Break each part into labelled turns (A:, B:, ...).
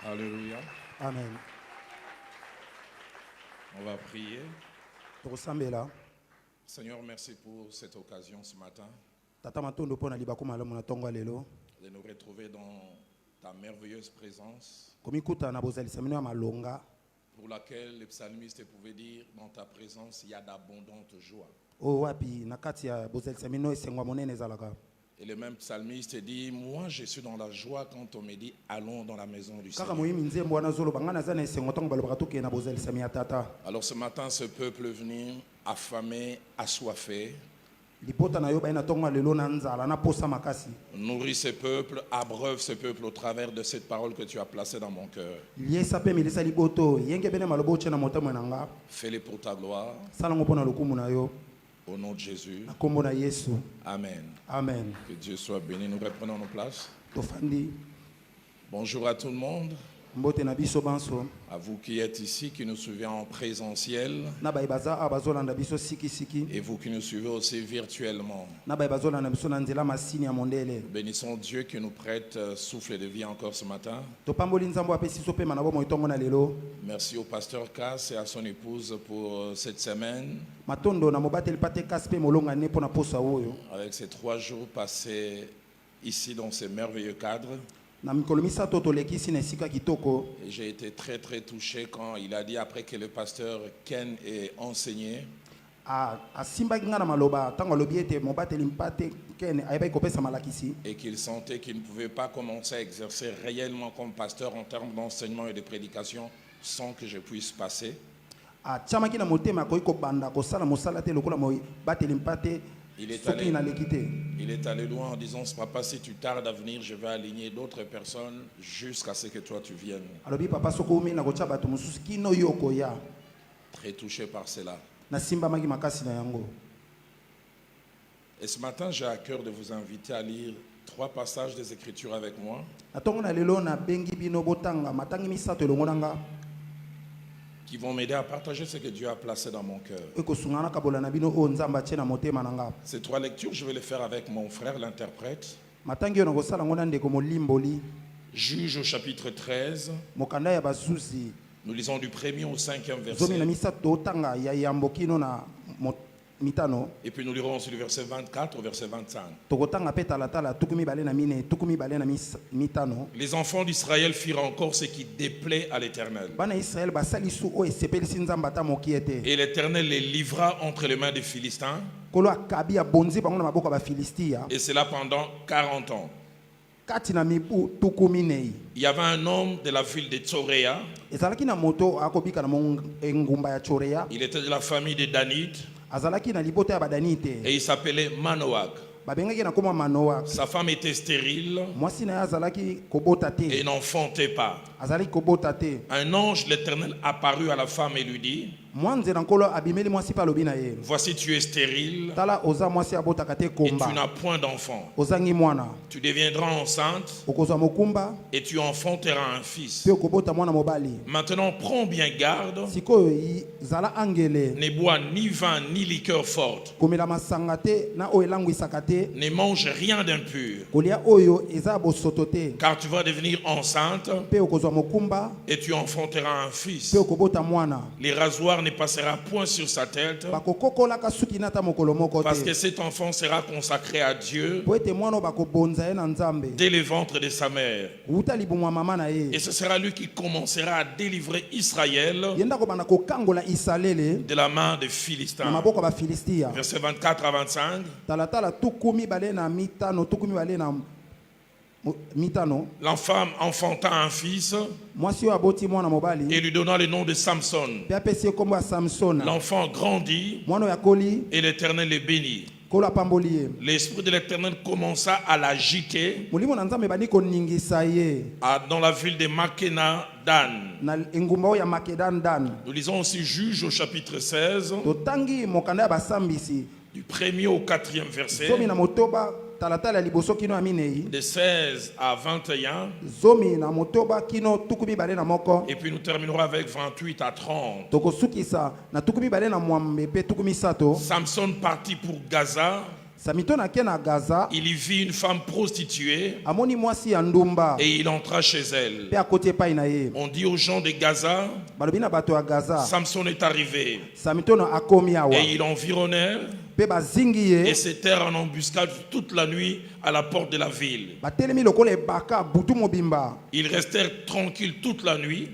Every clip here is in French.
A: Alléluia.
B: Amen.
A: On va prier.
B: Tokosambela.
A: Seigneur, merci pour cette occasion ce matin
B: Tata matondo pona libako malamu na tongo lelo.
A: de nous retrouver dans ta merveilleuse présence
B: Komikuta na bozalisa mino ya malonga.
A: pour laquelle le psalmiste pouvait dire dans ta présence il y a d'abondantes joies.
B: O wapi na kati ya bozalisa mino esengwa monene ezalaka.
A: Et le même psalmiste dit, moi je suis dans la joie quand on me dit allons dans la maison du
B: Kaka
A: Seigneur.
B: moyimi nzembo wana zolo bangana za na esengo tongo balobaka toke na bozalisa mi ya tata.
A: Alors ce matin ce peuple est venu affamé, assoiffé.
B: Lipota na yo ba ina tongo lelo na nzala na posa makasi.
A: Nourris ce peuple, abreuve ce peuple au travers de cette parole que tu as placée dans mon cœur.
B: Liesa pe milisa liboto yenge bene malobo chena motamo nanga.
A: Fais-les pour ta gloire.
B: Salango pona lokumu na yo.
A: Au nom de Jésus.
B: Na kombo na Yesu.
A: Amen.
B: Amen.
A: Que Dieu soit béni. Nous reprenons nos places.
B: Tofandi.
A: Bonjour à tout le monde.
B: Mbote na biso banso.
A: À vous qui êtes ici, qui nous suivez en présentiel.
B: Na ba ibaza abazolanda biso siki siki.
A: Et vous qui nous suivez aussi virtuellement.
B: Na ba ibazolanda biso na nzela masini ya mondele.
A: Bénissons Dieu qui nous prête souffle de vie encore ce matin.
B: Topamboli nzambo apesi so pe manabo moitongo na lelo.
A: Merci au pasteur Cass et à son épouse pour cette semaine.
B: Matondo na mobateli pate kaspe molonga ne pona posa oyo.
A: Avec ces 3 jours passés ici dans ces merveilleux cadres.
B: Na mikolo misato tolekisi na esika kitoko.
A: Et j'ai été très très touché quand il a dit après que le pasteur Ken ait enseigné.
B: Simba ngana maloba tango lobi ete mobateli mpate ken ayeba kopesa malakisi.
A: Et qu'il sentait qu'il ne pouvait pas commencer à exercer réellement comme pasteur en termes d'enseignement et de prédication sans que je puisse passer.
B: Chamaki na motema ko banda ko sala mosala te lokola mo bateli mpate.
A: Il est allé loin en disant, papa, si tu tardes à venir, je vais aligner d'autres personnes jusqu'à ce que toi tu viennes. Très touché par cela. Et ce matin, j'ai à cœur de vous inviter à lire 3 passages des Écritures avec moi. Qui vont m'aider à partager ce que Dieu a placé dans mon cœur. Ces 3 lectures, je vais les faire avec mon frère, l'interprète. Juge au chapitre 13. Nous lisons du 1er au 5e verset. Et puis nous lirons aussi du verset 24 au verset 25. Les enfants d'Israël firent encore ce qui déplaît à l'Éternel. Et l'Éternel les livra entre les mains des Philistins. Et cela pendant 40 ans. Il y avait un homme de la ville de Tsoréa. Il était de la famille des Danites. Et il s'appelait Manoach. Sa femme était stérile et n'enfantait pas. Un ange de l'Éternel apparut à la femme et lui dit, voici tu es stérile et tu n'as point d'enfant. Tu deviendras enceinte et tu enfanteras un fils. Maintenant prends bien garde, ne bois ni vin ni liqueur forte, ne mange rien d'impur, car tu vas devenir enceinte et tu enfanteras un fils. Les rasoirs ne passera point sur sa tête, parce que cet enfant sera consacré à Dieu dès le ventre de sa mère. Et ce sera lui qui commencera à délivrer Israël de la main des Philistins. Verset 24 à 25. L'enfant enfanta un fils et lui donna le nom de Samson. L'enfant grandit et l'Éternel le bénit. L'esprit de l'Éternel commença à l'agiter dans la ville de Makena Dan. Nous lisons aussi Juge au chapitre 16, du 1er au 4e verset. De 16 à 21. Et puis nous terminerons avec 28 à 30. Samson partit pour Gaza. il y vit une femme prostituée et il entra chez elle. On dit aux gens de Gaza, Samson est arrivé et il environnait et s'était en embuscade toute la nuit à la porte de la ville. Ils restèrent tranquilles toute la nuit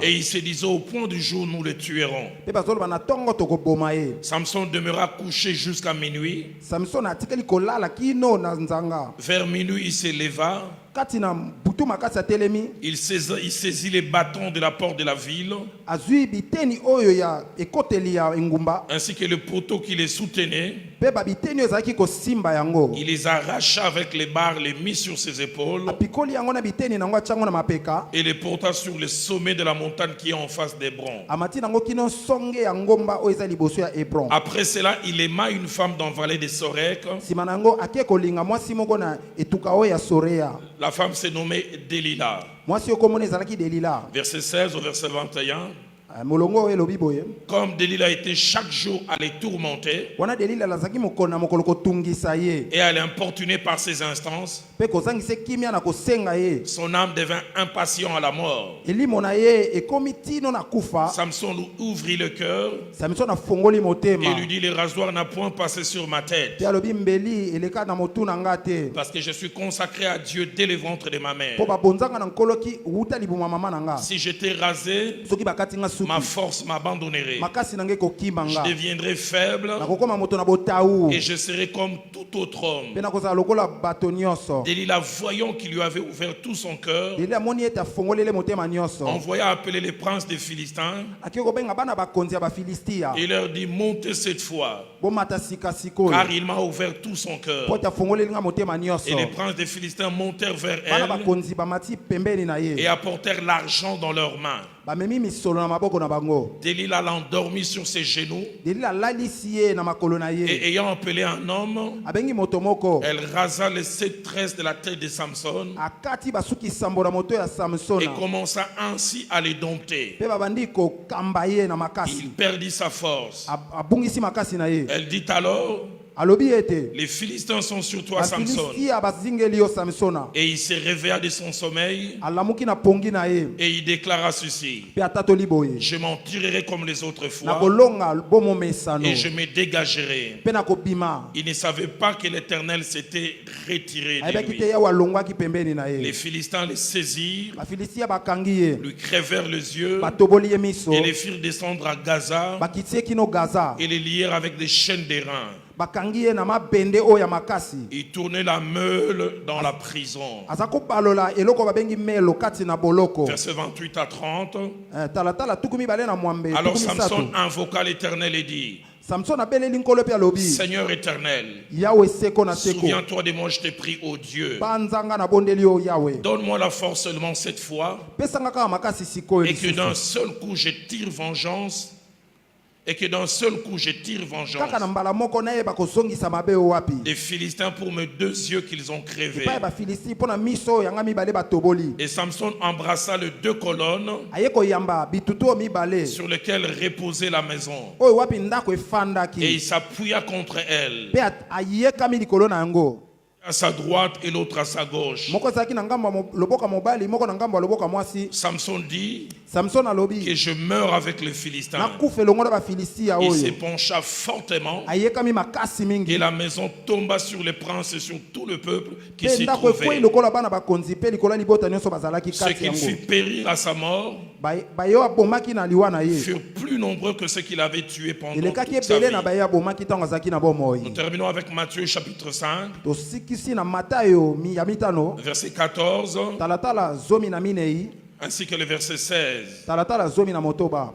A: et ils se disaient au point du jour nous le tuerons. Samson demeura couché jusqu'à minuit. Vers minuit il se leva. Il saisit les bâtons de la porte de la ville ainsi que le poteau qui les soutenait. Il les arracha avec les barres, les mit sur ses épaules et les porta sur le sommet de la montagne qui est en face d'Hébron. Après cela, il aima une femme dans la vallée de Sorek. La femme s'est nommée Delilah. Verset 16 au verset 21. Comme Delilah était chaque jour à les tourmenter et à l'importuner par ses instances, son âme devint impatient à la mort. Samson lui ouvrit le cœur et lui dit: le rasoir n'a point passé sur ma tête, parce que je suis consacré à Dieu dès le ventre de ma mère. Si j'étais rasé, ma force m'abandonnerait. Je deviendrai faible et je serai comme tout autre homme. Delilah, voyant qu'il lui avait ouvert tout son cœur, envoya appeler les princes des Philistins et leur dit: montez cette fois, car il m'a ouvert tout son cœur. Et les princes des Philistins montèrent vers elle et apportèrent l'argent dans leurs mains. Delilah l'endormit sur ses genoux et ayant appelé un homme, elle rasa les 7 tresses de la tête de Samson et commença ainsi à les dompter. Il perdit sa force. Elle dit alors: les Philistins sont sur toi, Samson. Et il se réveilla de son sommeil et il déclara ceci: je m'en tirerai comme les autres fois et je me dégagerai. Il ne savait pas que l'Éternel s'était retiré de lui. Les Philistins les saisirent, lui crèvèrent les yeux et les firent descendre à Gaza et les lièrent avec des chaînes d'airain. Il tournait la meule dans la prison. Verset 28 à 30. Alors Samson invoqua l'Éternel et dit: Seigneur éternel, souviens-toi de moi, je t'ai pris, ô Dieu. Donne-moi la force seulement cette fois, et que d'un seul coup je tire vengeance. Des Philistins pour mes 2 yeux qu'ils ont crevés. Et Samson embrassa les 2 colonnes sur lesquelles reposait la maison. Et il s'appuya contre elles, à sa droite et l'autre à sa gauche. Samson dit que je meurs avec les Philistins. Il se pencha fortement et la maison tomba sur les princes et sur tout le peuple qui s'y trouvait. Ceux qu'il fit périr à sa mort furent plus nombreux que ceux qu'il avait tués pendant toute sa vie. Nous terminons avec Matthieu chapitre 5. Verset 14 ainsi que le verset 16.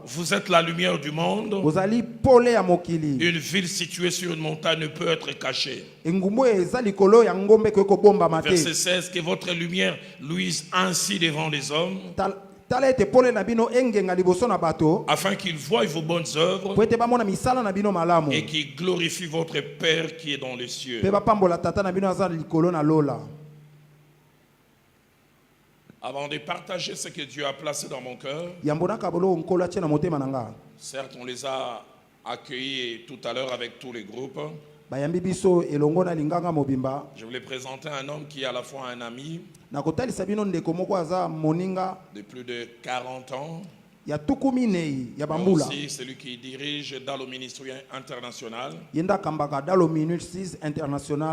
A: Vous êtes la lumière du monde. Une ville située sur une montagne ne peut être cachée. Verset 16, que votre lumière luise ainsi devant les hommes, afin qu'ils voient vos bonnes œuvres et qu'ils glorifient votre Père qui est dans les cieux. Avant de partager ce que Dieu a placé dans mon cœur, certes on les a accueillis tout à l'heure avec tous les groupes, Je voulais présenter un homme qui est à la fois un ami
B: de
A: plus de 40 ans.
B: Mais
A: aussi celui qui dirige Dalo Ministry International.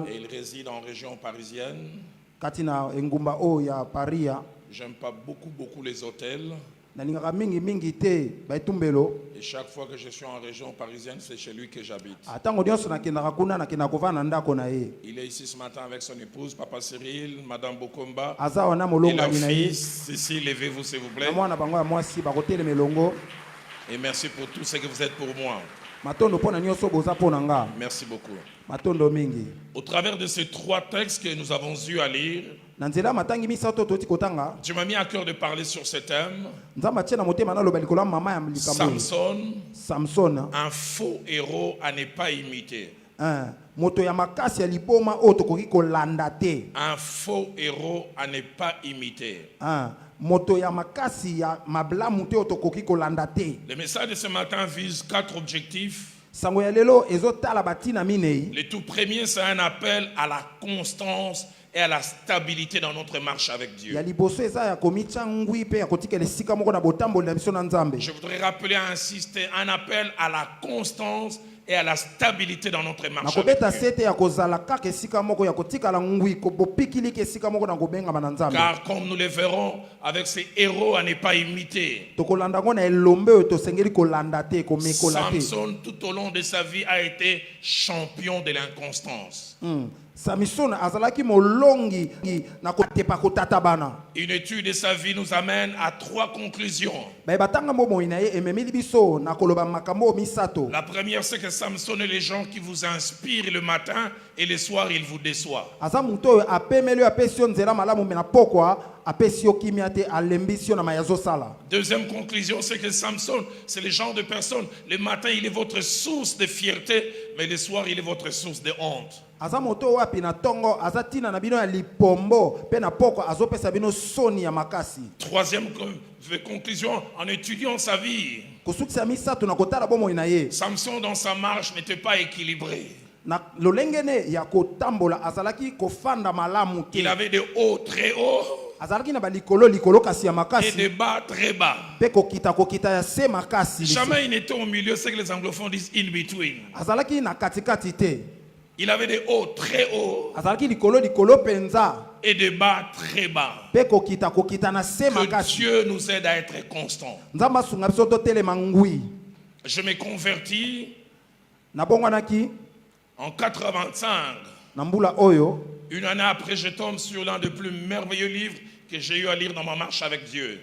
A: Et il réside en région parisienne. J'aime pas beaucoup les hôtels. Et chaque fois que je suis en région parisienne, c'est chez lui que j'habite. Il est ici ce matin avec son épouse, Papa Cyril, Madame Bokomba et leur fils. Ici, levez-vous s'il vous plaît. Et merci pour tout ce que vous êtes pour moi. Merci beaucoup. Au travers de ces 3 textes que nous avons eu à lire, je m'ai mis à cœur de parler sur ce thème. Samson, un faux héros à ne pas imiter. Un faux héros à ne pas imiter. Le message de ce matin vise 4 objectifs. Le tout premier, c'est un appel à la constance et à la stabilité dans notre marche avec Dieu. Je voudrais rappeler et insister, un appel à la constance et à la stabilité dans notre marche avec Dieu. Car comme nous le verrons avec ces héros à ne pas imiter, Samson tout au long de sa vie a été champion de l'inconstance. Une étude de sa vie nous amène à 3 conclusions. La première, c'est que Samson est les gens qui vous inspirent le matin et le soir il vous déçoit. Deuxième conclusion, c'est que Samson, c'est le genre de personne, le matin il est votre source de fierté, mais le soir il est votre source de honte. Troisième conclusion, en étudiant sa vie, Samson dans sa marche n'était pas équilibré. Il avait des hauts très hauts et des bas très bas. Jamais il n'était au milieu, c'est que les anglophones disent in between. Il avait des hauts très hauts et des bas très bas. Que Dieu nous aide à être constants. Je me convertis en 85. Une année après, je tombe sur l'un des plus merveilleux livres que j'ai eu à lire dans ma marche avec Dieu.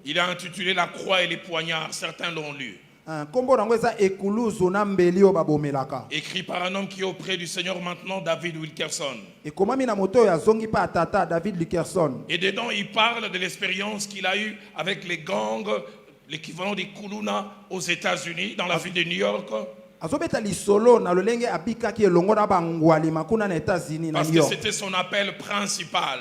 A: Il est intitulé La croix et les poignards. Certains l'ont lu. Écrit par un homme qui est auprès du Seigneur maintenant, David Wilkerson. Et dedans, il parle de l'expérience qu'il a eue avec les gangs, l'équivalent des Kuluna aux États-Unis, dans la ville de New York. Parce que c'était son appel principal.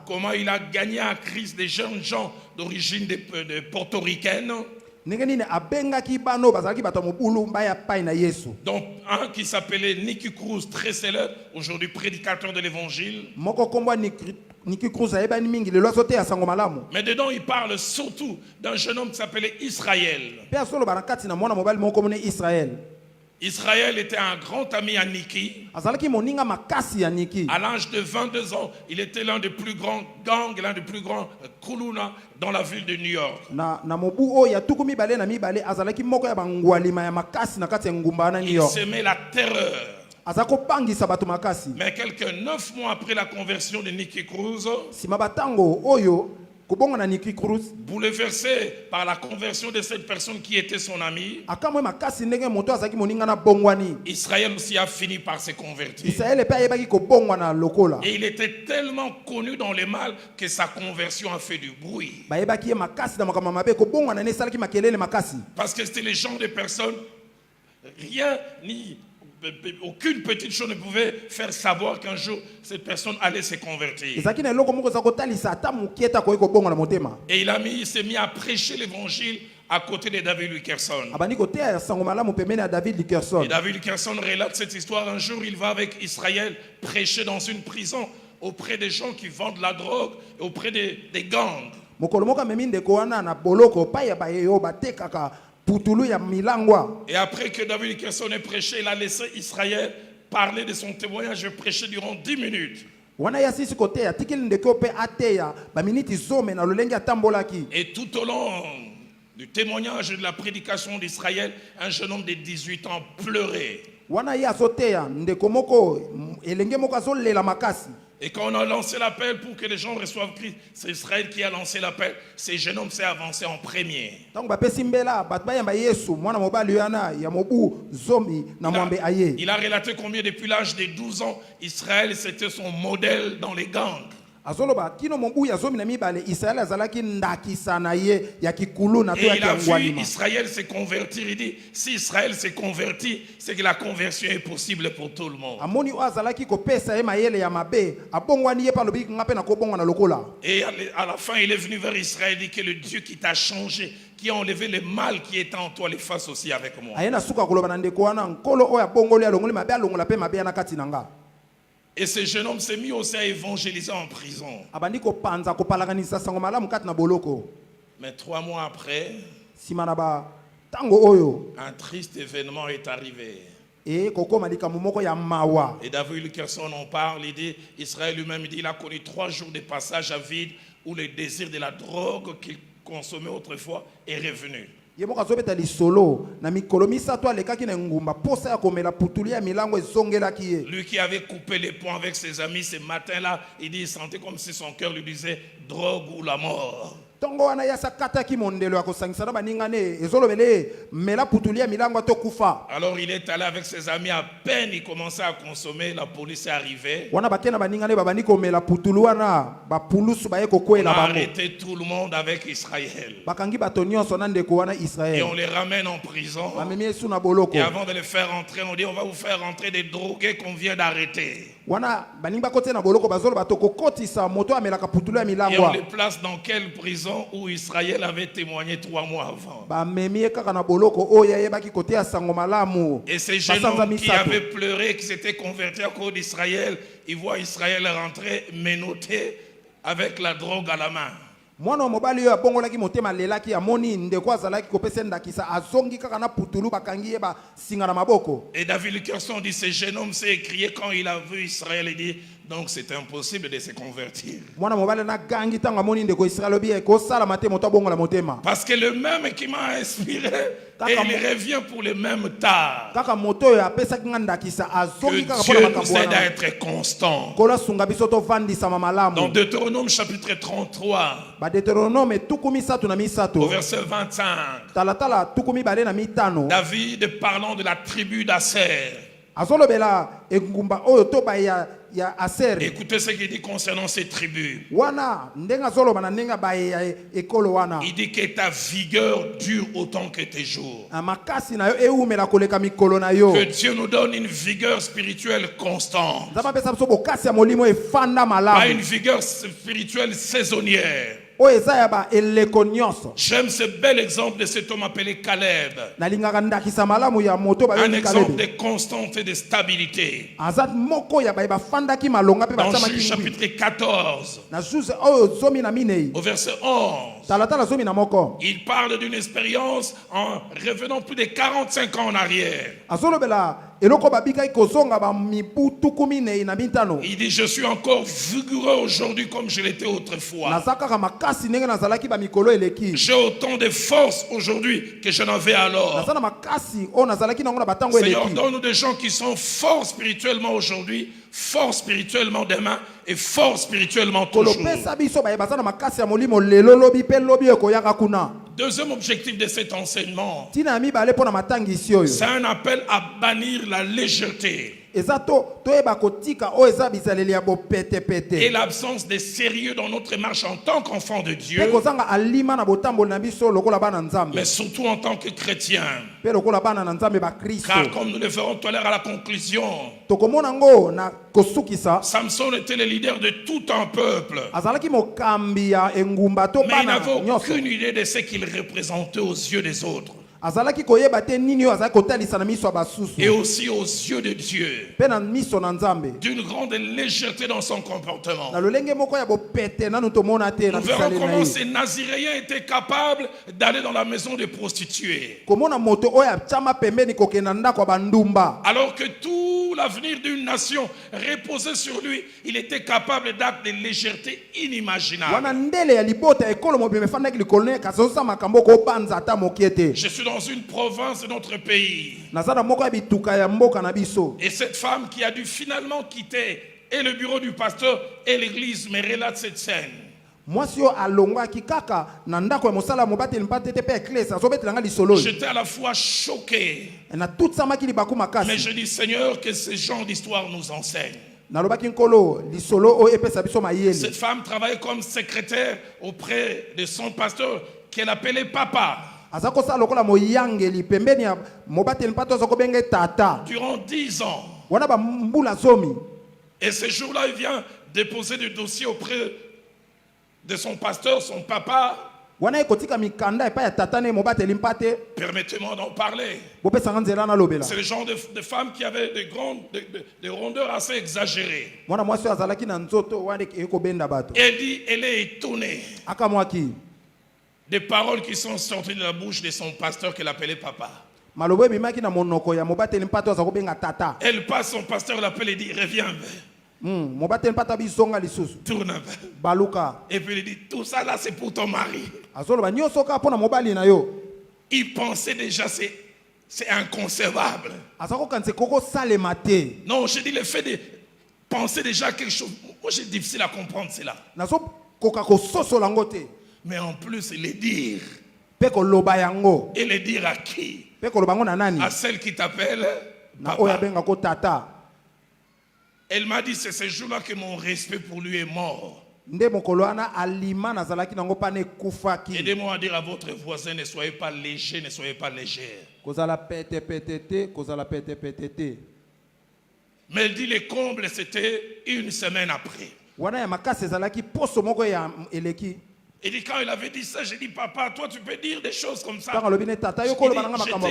A: Comment il a gagné à Christ des jeunes gens d'origine de portoricaine. Donc un qui s'appelait Nicky Cruz, très célèbre, aujourd'hui prédicateur de l'évangile. Mais dedans il parle surtout d'un jeune homme qui s'appelait Israël. Israël était un grand ami à Nicky. À l'âge de 22 ans, il était l'un des plus grands gangs, l'un des plus grands Kuluna dans la ville de New York. Il semait la terreur. Mais quelques 9 mois après la conversion de Nicky Cruz, bouleversé par la conversion de cette personne qui était son ami, Israël aussi a fini par se convertir. Et il était tellement connu dans le mal que sa conversion a fait du bruit. Parce que c'était les gens de personnes, rien ni aucune petite chose ne pouvait faire savoir qu'un jour cette personne allait se convertir. Et il s'est mis à prêcher l'évangile à côté de David Wilkerson. Et David Wilkerson relate cette histoire. Un jour, il va avec Israël prêcher dans une prison auprès des gens qui vendent la drogue et auprès des gangs. Et après que David Wilkerson ait prêché, il a laissé Israël parler de son témoignage et prêcher durant 10 minutes. Et tout au long du témoignage et de la prédication d'Israël, un jeune homme de 18 ans pleurait. Et quand on a lancé l'appel pour que les gens reçoivent Christ, c'est Israël qui a lancé l'appel. Ce jeune homme s'est avancé en premier. Il a relaté combien depuis l'âge de 12 ans, Israël c'était son modèle dans les gangs. Et il a vu Israël se convertir. Il dit, si Israël se convertit, c'est que la conversion est possible pour tout le monde. Et à la fin, il est venu vers Israël et dit que le Dieu qui t'a changé, qui a enlevé le mal qui était en toi, le fasse aussi avec moi. Et ce jeune homme s'est mis aussi à évangéliser en prison. Mais 3 mois après, un triste événement est arrivé. Et David Wilkerson en parle, il dit, Israël lui-même, il dit, il a connu 3 jours de passage à vide où le désir de la drogue qu'il consommait autrefois est revenu. Lui qui avait coupé les ponts avec ses amis ce matin-là, il dit, il sentait comme si son cœur lui disait drogue ou la mort. Alors il est allé avec ses amis, à peine il commençait à consommer, la police est arrivée. On a arrêté tout le monde avec Israël. Et on les ramène en prison. Et avant de les faire rentrer, on dit on va vous faire rentrer des drogués qu'on vient d'arrêter. Et on les place dans quelle prison où Israël avait témoigné 3 mois avant. Et ces jeunes hommes qui avaient pleuré, qui s'étaient convertis à cause d'Israël, ils voient Israël rentrer menotté avec la drogue à la main. Et David Wilkerson dit, ce jeune homme s'est écrié quand il a vu Israël et dit, donc c'est impossible de se convertir. Parce que le même qui m'a inspiré, et il revient pour le même tard. Que Dieu nous aide à être constant. Dans Deutéronome chapitre 33, au verset 25, David parlant de la tribu d'Aser. Écoutez ce qu'il dit concernant ces tribus. Il dit que ta vigueur dure autant que tes jours. Que Dieu nous donne une vigueur spirituelle constante. Pas une vigueur spirituelle saisonnière. J'aime ce bel exemple de cet homme appelé Caleb. Un exemple de constante et de stabilité. Dans Juge chapitre 14, au verset 11, il parle d'une expérience en revenant plus de 45 ans en arrière. Il dit, je suis encore vigoureux aujourd'hui comme je l'étais autrefois. J'ai autant de force aujourd'hui que je n'avais alors. Seigneur, donne-nous des gens qui sont forts spirituellement aujourd'hui, forts spirituellement demain et forts spirituellement toujours. Deuxième objectif de cet enseignement, c'est un appel à bannir la légèreté. Et l'absence de sérieux dans notre marche en tant qu'enfant de Dieu, mais surtout en tant que chrétien. Car comme nous le verrons tout à l'heure à la conclusion, Samson était le leader de tout un peuple. Mais il n'avait aucune idée de ce qu'il représentait aux yeux des autres. Et aussi aux yeux de Dieu. D'une grande légèreté dans son comportement. Nous verrons comment ces Naziréens étaient capables d'aller dans la maison des prostituées. Alors que tout l'avenir d'une nation reposait sur lui, il était capable d'actes de légèreté inimaginables. Je suis dans une province de notre pays. Et cette femme qui a dû finalement quitter et le bureau du pasteur et l'église me relate cette scène. J'étais à la fois choqué, mais je dis Seigneur, que ce genre d'histoire nous enseigne. Cette femme travaillait comme secrétaire auprès de son pasteur qu'elle appelait papa. Durant 10 ans. Et ce jour-là, il vient déposer des dossiers auprès de son pasteur, son papa. Permettez-moi d'en parler. C'est le genre de femme qui avait des rondeurs assez exagérées. Elle dit, elle est étonnée des paroles qui sont sorties de la bouche de son pasteur qu'elle appelait papa. Elle passe, son pasteur l'appelle et dit, reviens. Tourne un peu. Et puis il dit, tout ça là c'est pour ton mari. Il pensait déjà c'est inconcevable. Non, j'ai dit le fait de penser déjà quelque chose, moi j'ai difficile à comprendre cela. Mais en plus, il est dire. Et le dire à qui? À celle qui t'appelle papa. Elle m'a dit, c'est ce jour-là que mon respect pour lui est mort. Aidez-moi à dire à votre voisin, ne soyez pas léger, ne soyez pas légère. Mais elle dit, le comble, c'était une semaine après. Et dit, quand il avait dit ça, j'ai dit, papa, toi tu peux dire des choses comme ça. J'étais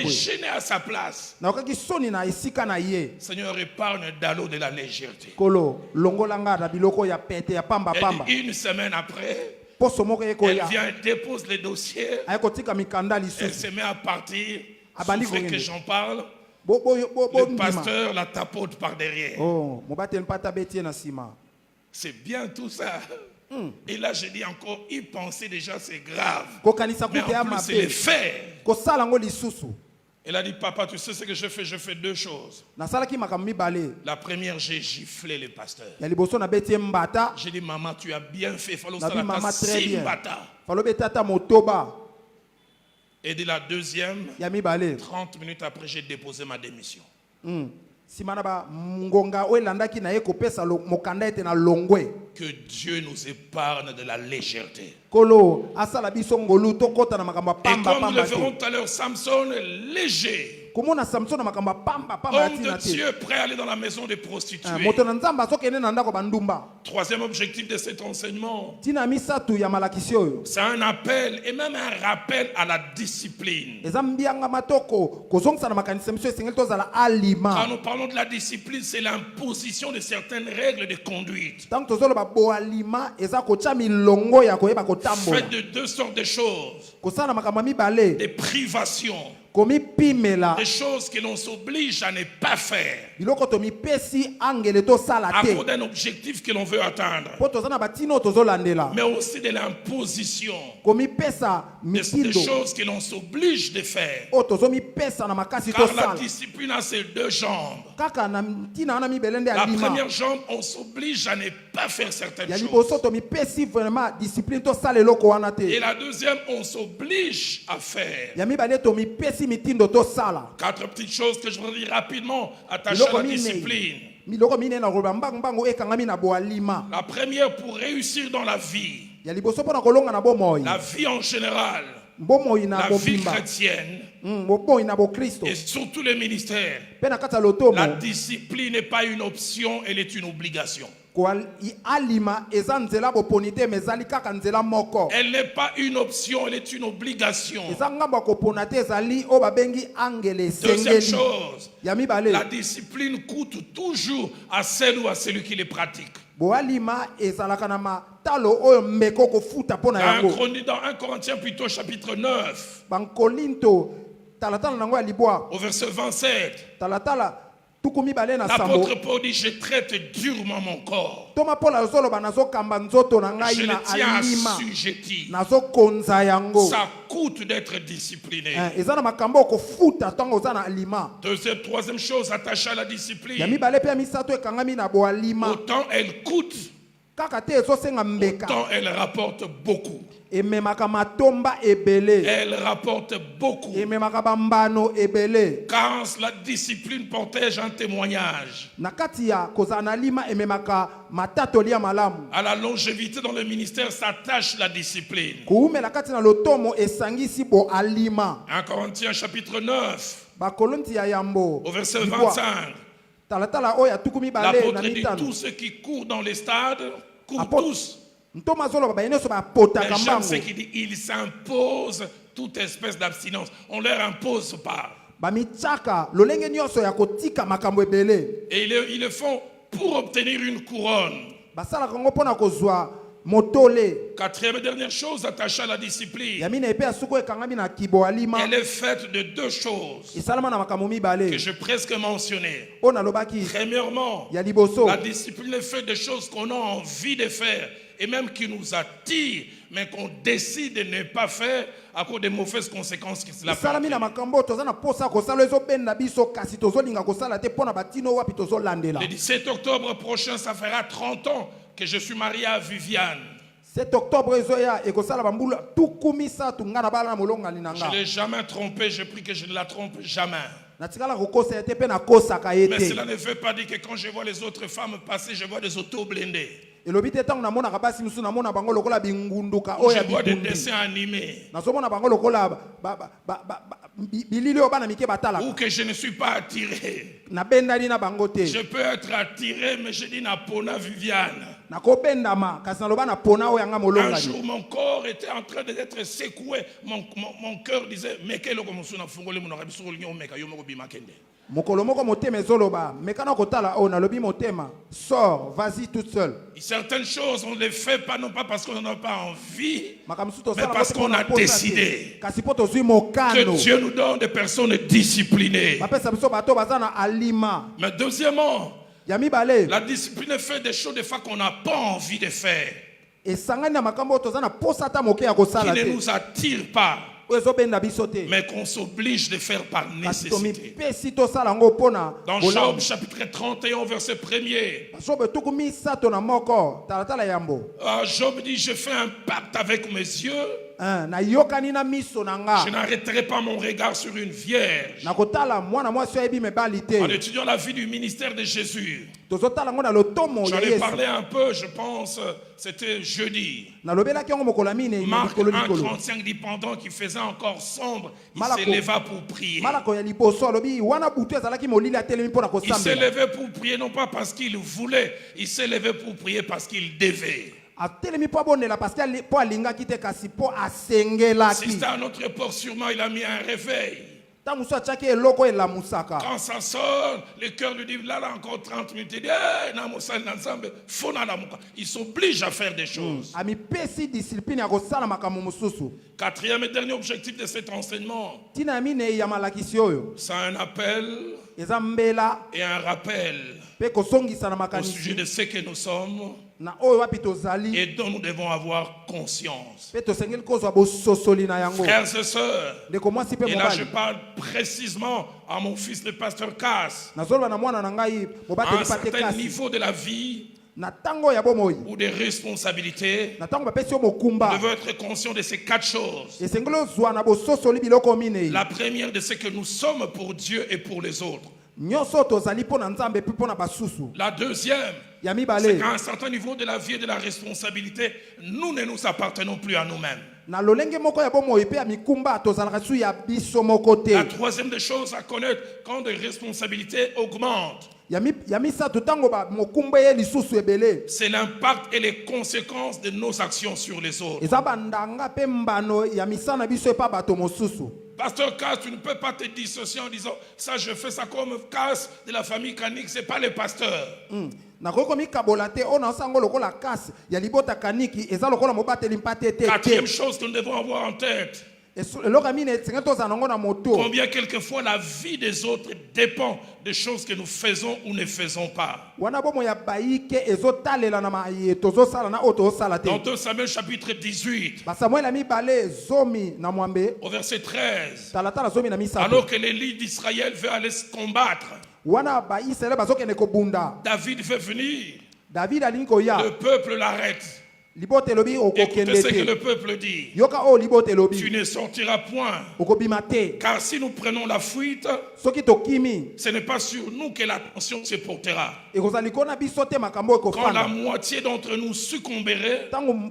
A: gêné à sa place. Seigneur, épargne Dalo de la légèreté. Et une semaine après, elle vient et dépose les dossiers. Elle se met à partir. Souffre que j'en parle. Le pasteur la tapote par derrière. C'est bien tout ça. Et là, je dis encore, il pensait déjà c'est grave. Mais en plus, c'est les faits. Elle a dit, papa, tu sais ce que je fais? Je fais deux choses. La première, j'ai giflé le pasteur. J'ai dit, maman, tu as bien fait. Et de la deuxième, 30 minutes après, j'ai déposé ma démission. Que Dieu nous épargne de la légèreté. Et comme nous le verrons tout à l'heure, Samson est léger. Homme de Dieu prêt à aller dans la maison des prostituées. Troisième objectif de cet enseignement, c'est un appel et même un rappel à la discipline. Quand nous parlons de la discipline, c'est l'imposition de certaines règles de conduite. Faites de deux sortes de choses. Des privations. Des choses que l'on s'oblige à ne pas faire à cause d'un objectif que l'on veut atteindre, mais aussi de l'imposition des choses que l'on s'oblige de faire, car la discipline a ses deux jambes. La première jambe, on s'oblige à ne pas faire certaines choses. Et la deuxième, on s'oblige à faire. 4 petites choses que je voudrais dire rapidement attachées à la discipline. La première, pour réussir dans la vie en général, la vie chrétienne et surtout les ministères, la discipline n'est pas une option, elle est une obligation. Elle n'est pas une option, elle est une obligation. Deuxième chose, la discipline coûte toujours à celle ou à celui qui les pratique. Dans 1 Corinthiens plutôt chapitre 9 au verset 27, l'apôtre Paul dit: je traite durement mon corps, je le tiens assujetti. Ça coûte d'être discipliné. Troisième chose attachée à la discipline, autant elle coûte, autant elle rapporte beaucoup. Elle rapporte beaucoup. Car la discipline protège un témoignage. À la longévité dans le ministère s'attache la discipline. 1 Corinthiens chapitre 9 au verset 25. L'apôtre dit: tous ceux qui courent dans les stades courent tous. Mais j'aime ce qu'il dit: ils s'imposent toute espèce d'abstinence. On leur impose pas. Et ils le font pour obtenir une couronne. Quatrième et dernière chose attachée à la discipline, elle est faite de 2 choses que j'ai presque mentionnées. Premièrement, la discipline est faite de choses qu'on a envie de faire et même qui nous attirent, mais qu'on décide de ne pas faire à cause des mauvaises conséquences qui cela peut avoir. Le 17 octobre prochain, ça fera 30 ans que je suis marié à Viviane.
B: 7 octobre,
A: je ne l'ai jamais trompé, je prie que je ne la trompe jamais. Mais cela ne veut pas dire que quand je vois les autres femmes passer, je vois des autos blindés. Je vois des dessins animés. Ou que je ne suis pas attiré. Je peux être attiré, mais je dis Napona Viviane. Un jour, mon corps était en train d'être secoué. Mon cœur disait: mais quel est
B: sors, vas-y toute seule.
A: Certaines choses, on ne les fait pas, non pas parce qu'on n'en a pas envie, mais parce qu'on a décidé que Dieu nous donne des personnes disciplinées. Mais deuxièmement, la discipline est faite des choses des fois qu'on n'a pas envie de faire, qui ne nous attire pas, mais qu'on s'oblige de faire par nécessité. Dans Job chapitre 31 verset 1er, Job dit: je fais un pacte avec mes yeux, je n'arrêterai pas mon regard sur une vierge. En étudiant la vie du ministère de Jésus, j'en ai parlé un peu, je pense, c'était jeudi. Marc 1,35 dit: pendant qu'il faisait encore sombre, il s'éleva pour prier. Il s'est levé pour prier non pas parce qu'il voulait, il s'est levé pour prier parce qu'il devait. Si c'était à notre époque, sûrement il a mis un réveil. Quand ça sonne, le cœur lui dit: là encore 30 minutes. Il dit: il s'oblige à faire des choses. Quatrième et dernier objectif de cet enseignement, c'est un appel et un rappel au sujet de ce que nous sommes et dont nous devons avoir conscience. Frères et sœurs, et là je parle précisément à mon fils le pasteur Cass, à un certain niveau de la vie ou des responsabilités, nous devons être conscients de ces 4 choses. La première de ce que nous sommes pour Dieu et pour les autres. La deuxième, c'est qu'à un certain niveau de la vie et de la responsabilité, nous ne nous appartenons plus à nous-mêmes. La troisième des choses à connaître, quand les responsabilités augmentent, c'est l'impact et les conséquences de nos actions sur les autres. Pasteur Cass, tu ne peux pas te dissocier en disant ça, je fais ça comme Cass de la famille Kanik, ce n'est pas le pasteur. Quatrième chose que nous devons avoir en tête. Combien quelquefois la vie des autres dépend des choses que nous faisons ou ne faisons pas. Dans 2 Samuel chapitre 18, au verset 13, alors que l'élite d'Israël veut aller se combattre, David veut venir, le peuple l'arrête. Écoutez ce que le peuple dit. Tu ne sortiras point. Car si nous prenons la fuite, ce n'est pas sur nous que l'attention se portera. Quand la moitié d'entre nous succomberait, on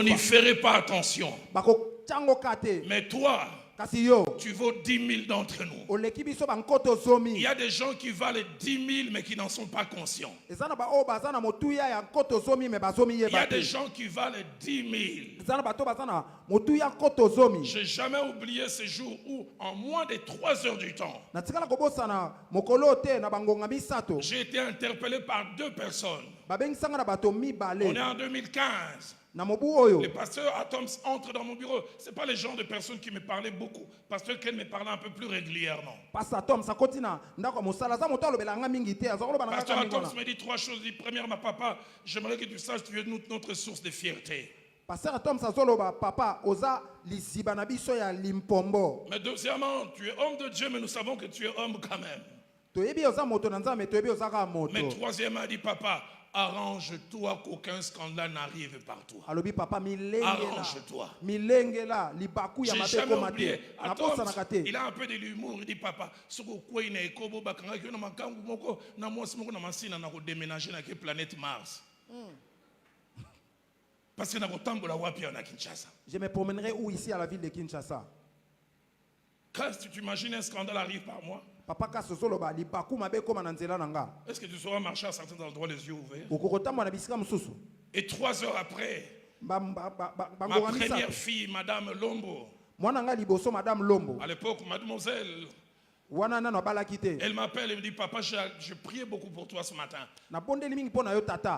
A: n'y ferait pas attention. Mais toi, tu vaux 10 000 d'entre nous. Il y a des gens qui valent 10 000 mais qui n'en sont pas conscients. Il y a des gens qui valent 10 000. Je n'ai jamais oublié ce jour où, en moins de 3 heures du temps, j'ai été interpellé par 2 personnes. On est en 2015. Le pasteur Atoms entre dans mon bureau. Ce n'est pas les genre de personnes qui me parlaient beaucoup. Pasteur Ken me parlait un peu plus régulièrement. Pasteur Atoms me dit 3 choses. Il dit, première, ma papa, j'aimerais que tu saches que tu es notre source de fierté. Mais deuxièmement, tu es homme de Dieu, mais nous savons que tu es homme quand même. Mais troisièmement, il dit, papa, arrange-toi qu'aucun scandale n'arrive par toi. Arrange-toi. J'ai jamais oublié. Il a un peu de l'humour. Il dit, papa, déménager dans la planète Mars. Parce que
B: je me promènerai où ici à la ville de Kinshasa?
A: Quand tu t'imagines un scandale arrive par moi? Est-ce que tu sauras marcher à certains endroits les yeux ouverts? Et 3 heures après, ma première fille, Madame Lombo, à l'époque, mademoiselle, elle m'appelle et me dit, papa, je priais beaucoup pour toi ce matin.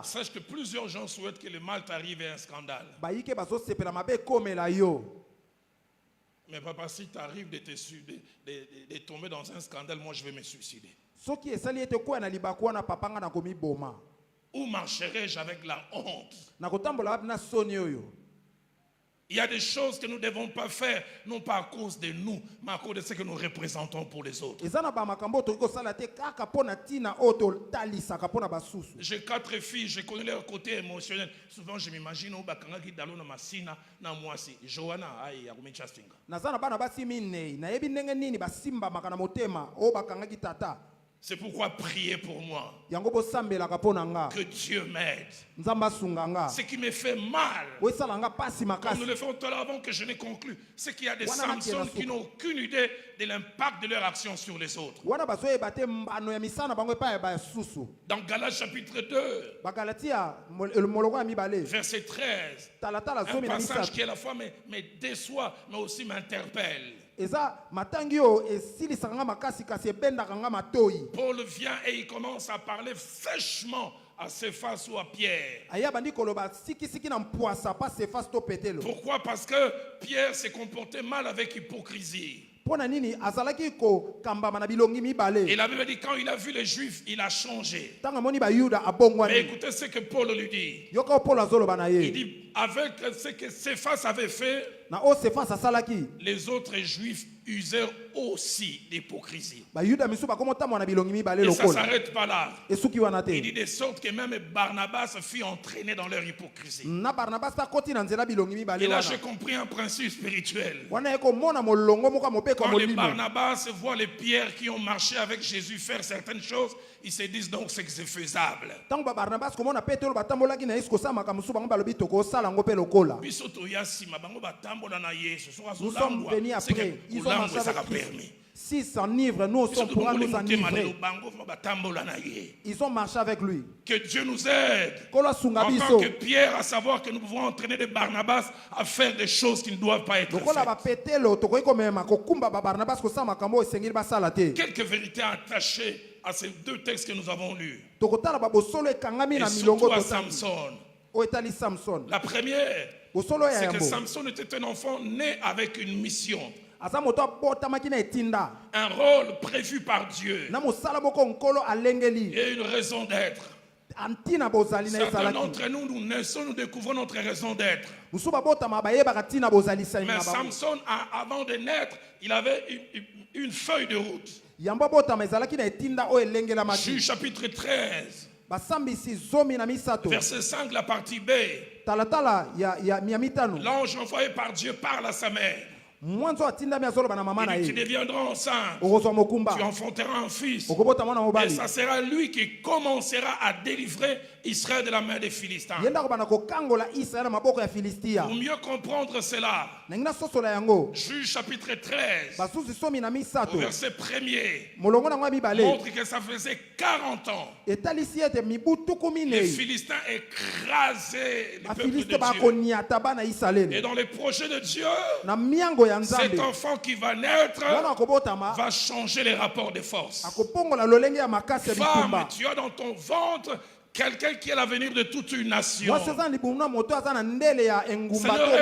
A: Sache que plusieurs gens souhaitent que le mal t'arrive et un scandale. Mais papa, si tu arrives de tomber dans un scandale, moi je vais me suicider. Où marcherai-je avec la honte? Il y a des choses que nous ne devons pas faire, non pas à cause de nous, mais à cause de ce que nous représentons pour les autres. J'ai 4 filles, je connais leur côté émotionnel. Souvent, je m'imagine au bakanga qui dalo na masina na mwasi. Joanna ayi akumecha singa. C'est pourquoi priez pour moi. Que Dieu m'aide. Ce qui me fait mal, comme nous le faisons tout à l'heure avant que je n'ai conclu, c'est qu'il y a des Samson qui n'ont aucune idée de l'impact de leur action sur les autres. Dans Galates chapitre 2, verset 13, un passage qui à la fois me déçoit, mais aussi m'interpelle. Paul vient et il commence à parler fraîchement à Céphas ou à Pierre. Pourquoi? Parce que Pierre s'est comporté mal avec hypocrisie. Et la Bible dit quand il a vu les Juifs, il a changé. Mais écoutez ce que Paul lui dit. Il dit, avec ce que Céphas avait fait, les autres Juifs usèrent aussi d'hypocrisie. Et ça ne s'arrête pas là. Il dit de sorte que même Barnabas fut entraîné dans leur hypocrisie. Et là, j'ai compris un principe spirituel. Quand les Barnabas voient les Pierres qui ont marché avec Jésus faire certaines choses, ils se disent donc que c'est faisable.
B: Nous sommes venus après. Ils ont marché avec Christ. S'ils s'enivrent, nous aussi on pourra nous enivrer. Ils ont marché avec lui.
A: Que Dieu nous aide en tant que Pierre à savoir que nous pouvons entraîner des Barnabas à faire des choses qui ne doivent pas être faites. Quelques vérités attachées à ces deux textes que nous avons lus. Et surtout à Samson. La première, c'est que Samson était un enfant né avec une mission. Un rôle prévu par Dieu. Et une raison d'être. Certains d'entre nous, nous naissons, nous découvrons notre raison d'être. Mais Samson, avant de naître, il avait une feuille de route. Juge chapitre 13. Verset 5, la partie B. L'ange envoyé par Dieu parle à sa mère. Il dit, tu deviendras enceinte, tu enfanteras un fils, et ça sera lui qui commencera à délivrer Israël de la main des Philistins. Pour mieux comprendre cela, Juge chapitre 13, verset 1er, montre que ça faisait 40 ans. Les Philistins écrasaient le peuple de Dieu. Et dans les projets de Dieu, cet enfant qui va naître va changer les rapports de force. Femme, tu as dans ton ventre quelqu'un qui est l'avenir de toute une nation. Seigneur,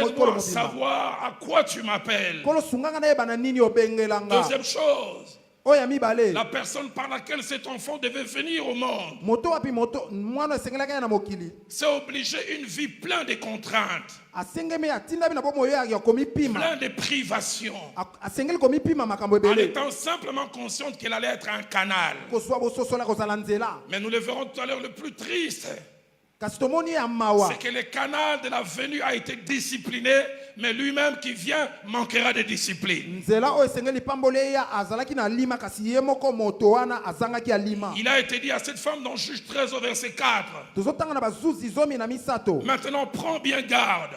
A: aide-moi à savoir à quoi tu m'appelles. Deuxième chose, la personne par laquelle cet enfant devait venir au monde, c'est obliger une vie pleine de contraintes, plein de privations, en étant simplement consciente qu'elle allait être un canal. Mais nous le verrons tout à l'heure, le plus triste, c'est que le canal de la venue a été discipliné, mais lui-même qui vient manquera de discipline. Il a été dit à cette femme dans Juge 13 au verset 4. Maintenant prends bien garde.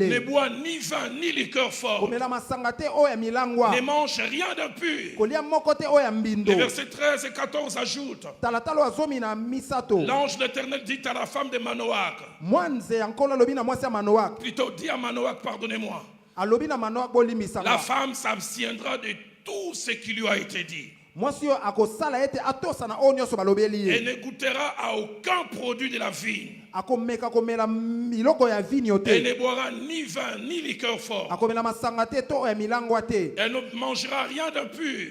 A: Ne bois ni vin ni liqueur fort. Ne mange rien d'impur. Les versets 13 et 14 ajoutent. L'ange de l'Éternel dit à la femme de Manoach. Plutôt dit à Manoach, pardonnez-moi. La femme s'abstiendra de tout ce qui lui a été dit. Et ne goûtera à aucun produit de la vigne. Elle ne boira ni vin ni liqueur fort. Elle ne mangera rien d'impur.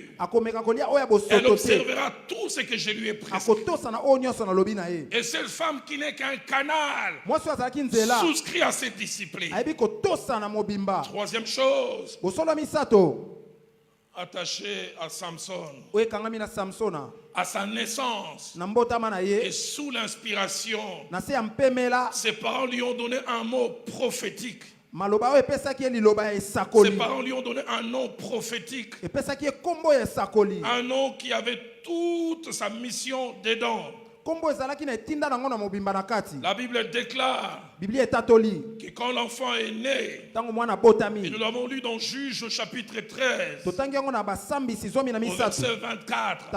A: Elle observera tout ce que je lui ai prescrit. Et cette femme qui n'est qu'un canal souscrit à cette discipline. Troisième chose, attaché à Samson, à sa naissance et sous l'inspiration, ses parents lui ont donné un mot prophétique. Ses parents lui ont donné un nom prophétique, un nom qui avait toute sa mission dedans. La Bible déclare que quand l'enfant est né, et nous l'avons lu dans Juge au chapitre 13, au verset 24,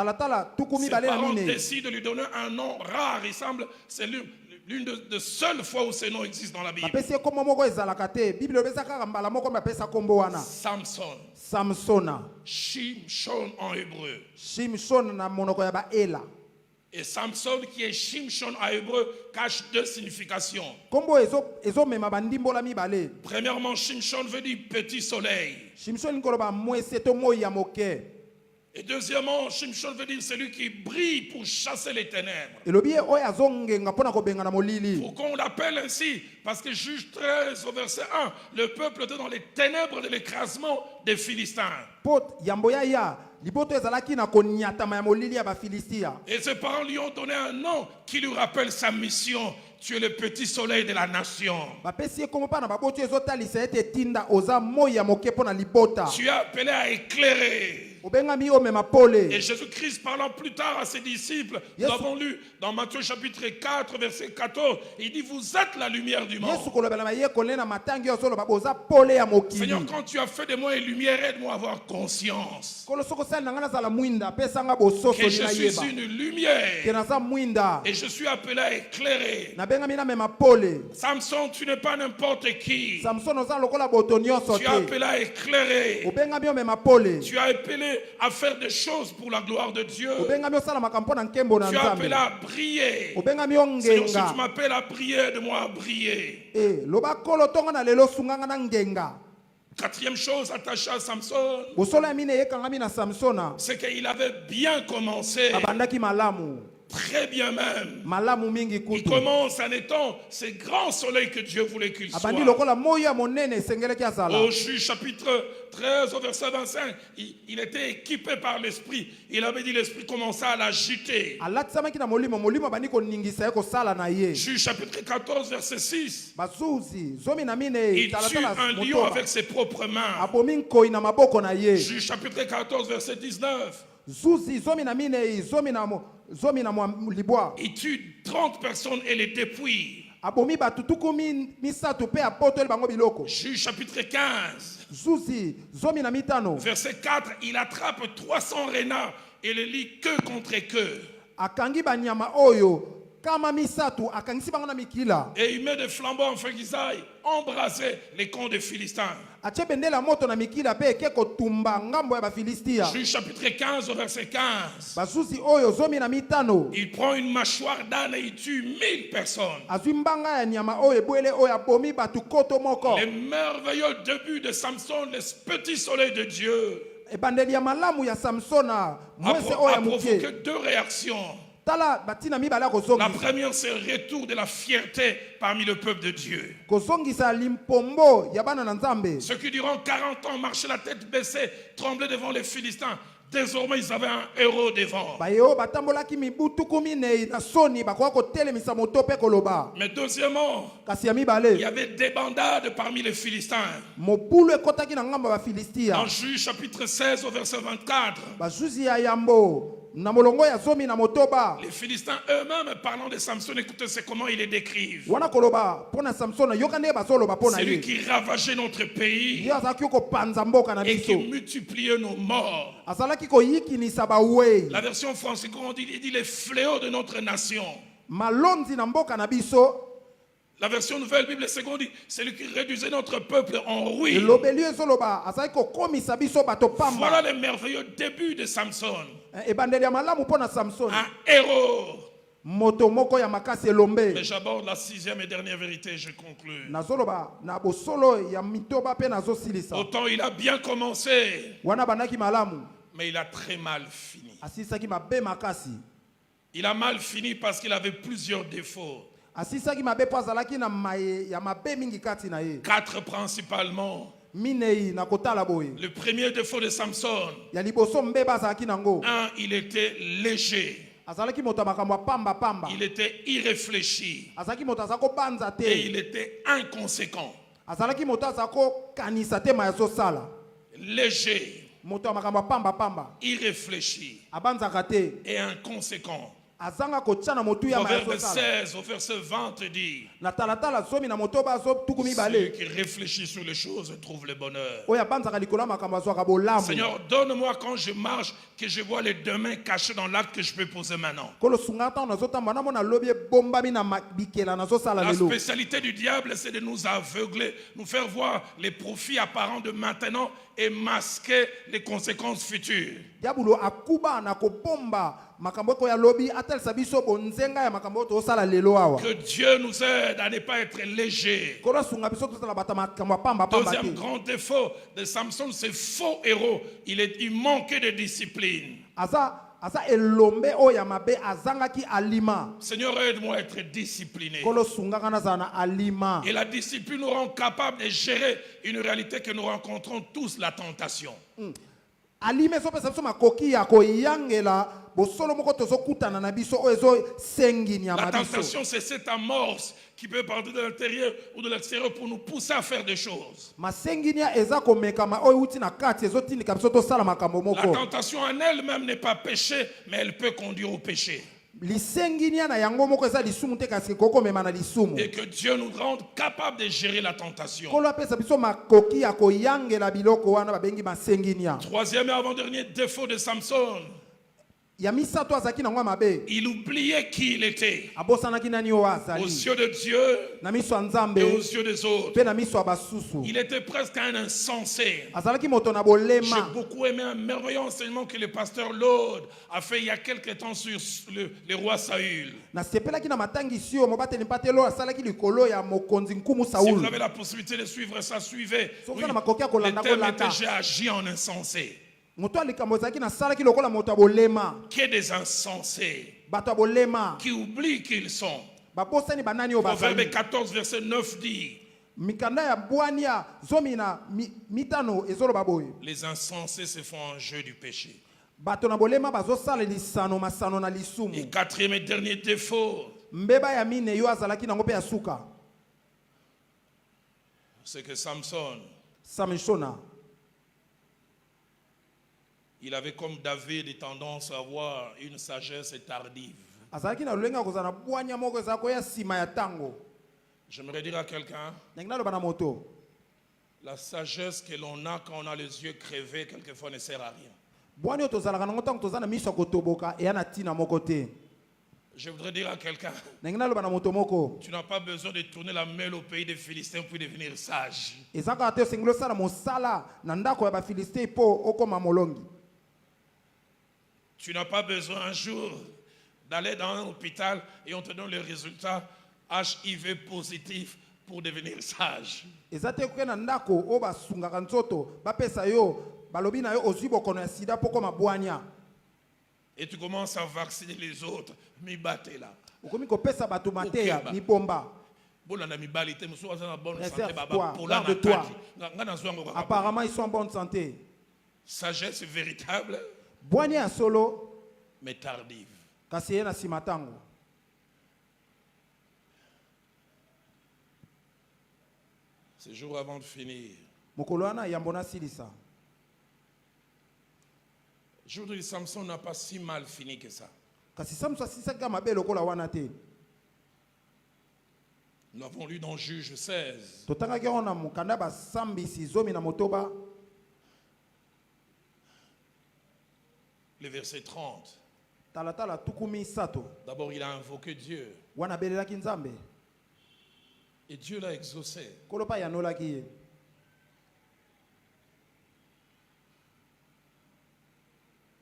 A: ses parents décident de lui donner un nom rare. Il semble c'est l'une des seules fois où ce nom existe dans la Bible. Samson. Shimshon en hébreu. Et Samson, qui est Shimshon en hébreu, cache deux significations. Premièrement, Shimshon veut dire petit soleil. Et deuxièmement, Shimshon veut dire celui qui brille pour chasser les ténèbres. Pourquoi on l'appelle ainsi? Parce que Juge 13 au verset 1, le peuple était dans les ténèbres de l'écrasement des Philistins. Et ses parents lui ont donné un nom qui lui rappelle sa mission. Tu es le petit soleil de la nation. Tu es appelé à éclairer. Et Jésus-Christ parlant plus tard à ses disciples, nous avons lu dans Matthieu chapitre 4 verset 14, il dit vous êtes la lumière du monde. Seigneur, quand tu as fait de moi une lumière, aide-moi à avoir conscience que je suis une lumière et je suis appelé à éclairer. Samson, tu n'es pas n'importe qui. Tu es appelé à éclairer. Tu as appelé à faire des choses pour la gloire de Dieu. Tu es appelé à briller. Seigneur, si tu m'appelles à briller, aide-moi à briller. Quatrième chose attachée à Samson, c'est qu'il avait bien commencé. Très bien même. Il commence en étant ce grand soleil que Dieu voulait qu'il soit. Au Juge chapitre 13 au verset 25, il était équipé par l'esprit. Il avait dit l'esprit commença à l'agiter. Juge chapitre 14 verset 6. Il tue un lion avec ses propres mains. Juge chapitre 14 verset 19. Il tue 30 personnes et les dépouille. Juge chapitre 15. Verset 4, il attrape 300 renards et les lie queue contre queue. Et il met des flambeaux en feu qui aillent embraser les camps des Philistins. Juge chapitre 15 au verset 15. Il prend une mâchoire d'âne et il tue 1000 personnes. Les merveilleux débuts de Samson, le petit soleil de Dieu, a provoqué deux réactions. La première, c'est le retour de la fierté parmi le peuple de Dieu. Ceux qui durant 40 ans marchaient la tête baissée, tremblaient devant les Philistins, désormais ils avaient un héros devant. Mais deuxièmement, il y avait des bandades parmi les Philistins. Dans Juge chapitre 16 au verset 24, les Philistins eux-mêmes parlant de Samson, écoutez, c'est comment ils les décrivent. C'est lui qui ravageait notre pays et qui multipliait nos morts. La version française, il dit les fléaux de notre nation. La version Nouvelle Bible seconde dit c'est lui qui réduisait notre peuple en ruine. Voilà le merveilleux début de Samson. Un héros. Mais j'aborde la sixième et dernière vérité, je conclue. Autant il a bien commencé, mais il a très mal fini. Il a mal fini parce qu'il avait plusieurs défauts. 4 principalement. Le premier défaut de Samson, il était léger. Il était irréfléchi. Et il était inconséquent. Léger, irréfléchi et inconséquent. Proverbe 16 au verset 20 dit celui qui réfléchit sur les choses trouve le bonheur. Seigneur, donne-moi quand je marche que je vois les deux mains cachées dans l'acte que je peux poser maintenant. La spécialité du diable, c'est de nous aveugler, nous faire voir les profits apparents de maintenant et masquer les conséquences futures. Que Dieu nous aide à ne pas être léger. Deuxième grand défaut de Samson, c'est faux héros. Il manquait de discipline. Seigneur, aide-moi à être discipliné. Et la discipline nous rend capable de gérer une réalité que nous rencontrons tous, la tentation. La tentation, c'est cette amorce qui peut partir de l'intérieur ou de l'extérieur pour nous pousser à faire des choses. La tentation en elle-même n'est pas péché, mais elle peut conduire au péché. Et que Dieu nous rende capables de gérer la tentation. Troisième et avant-dernier défaut de Samson, il oubliait qui il était aux yeux de Dieu et aux yeux des autres. Il était presque un insensé. J'ai beaucoup aimé un merveilleux enseignement que le pasteur Lord a fait il y a quelques temps sur le roi Saül. Si vous avez la possibilité de suivre ça, suivez. Oui, le thème était « J'ai agi en insensé ». Qui est des insensés, qui oublient qui ils sont. Proverbe 14, verset 9 dit: les insensés se font un jeu du péché. Et quatrième et dernier défaut, c'est que Samson, il avait comme David tendance à avoir une sagesse tardive. J'aimerais dire à quelqu'un, la sagesse que l'on a quand on a les yeux crevés, quelquefois ne sert à rien. Je voudrais dire à quelqu'un, tu n'as pas besoin de tourner la mêle au pays des Philistins pour devenir sage. Tu n'as pas besoin un jour d'aller dans un hôpital et on te donne le résultat HIV positif pour devenir sage. Et tu commences à vacciner les autres.
B: Apparemment, ils sont en bonne santé.
A: Sagesse véritable, mais tardive. Ce jour avant de finir, je vous dis, Samson n'a pas si mal fini que ça. Nous avons lu dans Juge 16. Le verset 30. D'abord, il a invoqué Dieu. Et Dieu l'a exaucé.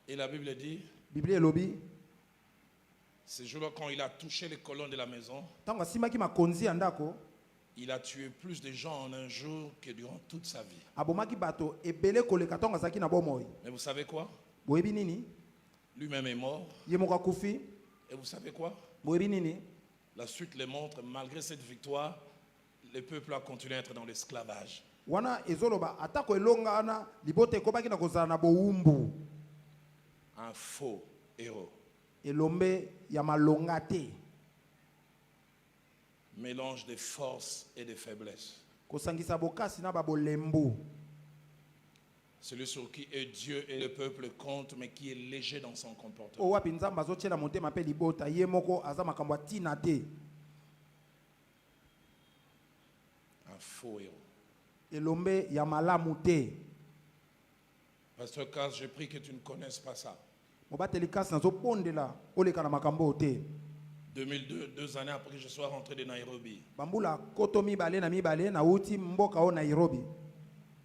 A: Et la Bible dit, ce jour-là, quand il a touché les colonnes de la maison, il a tué plus de gens en un jour que durant toute sa vie. Mais vous savez quoi? Lui-même est mort. Et vous savez quoi? La suite le montre, malgré cette victoire, le peuple a continué à être dans l'esclavage. Un faux héros. Mélange de force et de faiblesse. Celui sur qui est Dieu et le peuple compte, mais qui est léger dans son comportement. Un faux héros. Pasteur Cass, je prie que tu ne connaisses pas ça. 2002, 2 années après que je sois rentré de Nairobi.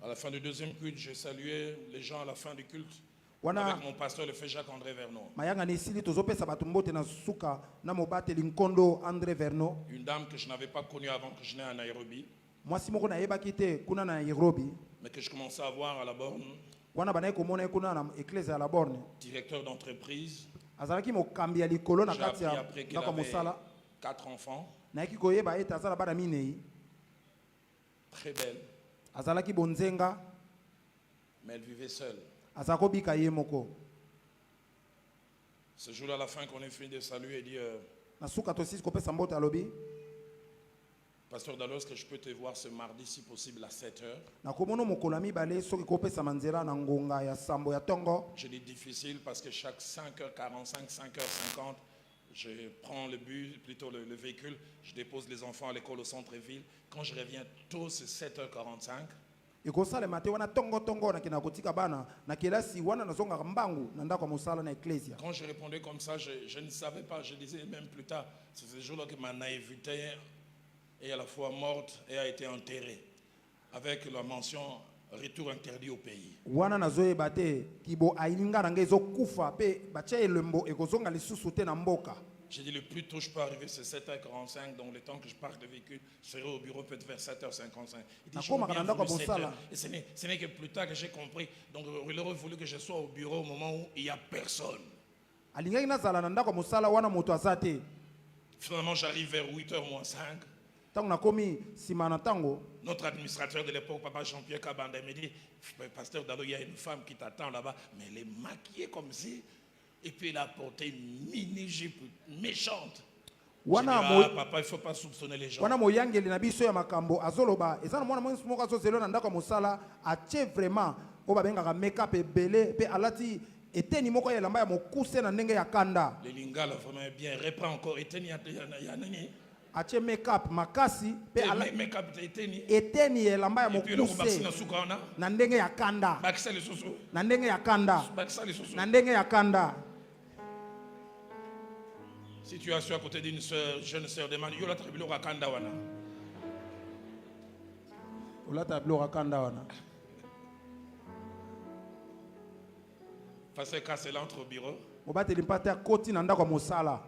A: À la fin du deuxième culte, j'ai salué les gens à la fin du culte. avec mon pasteur le frère Jacques-André Vernon. Une dame que je n'avais pas connue avant que je n'aie à Nairobi. Mais que je commençais à voir à la borne. Directeur d'entreprise. J'ai appris après qu'elle avait 4 enfants. Très belle. Mais elle vivait seule. Ce jour-là, à la fin, qu'on ait fini de saluer, il dit Pasteur Dallos, est-ce que je peux te voir ce mardi, si possible, à 7h? Je dis difficile parce que chaque 5h45, 5h50, je prends le bus, plutôt le véhicule, je dépose les enfants à l'école au centre-ville. Quand je reviens tôt, c'est 7h45. Quand je répondais comme ça, je ne savais pas, je disais même plus tard, c'est ce jour-là que ma naïveté est à la fois morte et a été enterrée, avec la mention retour interdit au pays. J'ai dit le plus tôt je peux arriver c'est 7h45, donc le temps que je parte de véhicule, je serai au bureau peut-être vers 7h55. Il dit je veux bien voulu 7h. Et ce n'est que plus tard que j'ai compris. Donc il aurait voulu que je sois au bureau au moment où il n'y a personne. Finalement j'arrive vers 8h moins 5. Notre administrateur de l'époque, Papa Jean-Pierre Kabanda, me dit, Pasteur Dallo, il y a une femme qui t'attend là-bas, mais elle est maquillée comme si, et puis elle a porté une mini-jupe méchante. Papa, il ne faut pas soupçonner les gens. Le lingala vraiment bien, reprend encore.
B: Ache make-up makasi
A: pe make-up eteni
B: elamba ya mokuse na ndenge ya kanda na ndenge ya kanda na ndenge ya kanda.
A: Si tu es à côté d'une sœur, jeune sœur, demande yo la tabilo ka kanda wana.
B: Ola tabilo ka kanda wana.
A: Parce que c'est l'entre au bureau.
B: Obateli mpate koti na ndako mosala.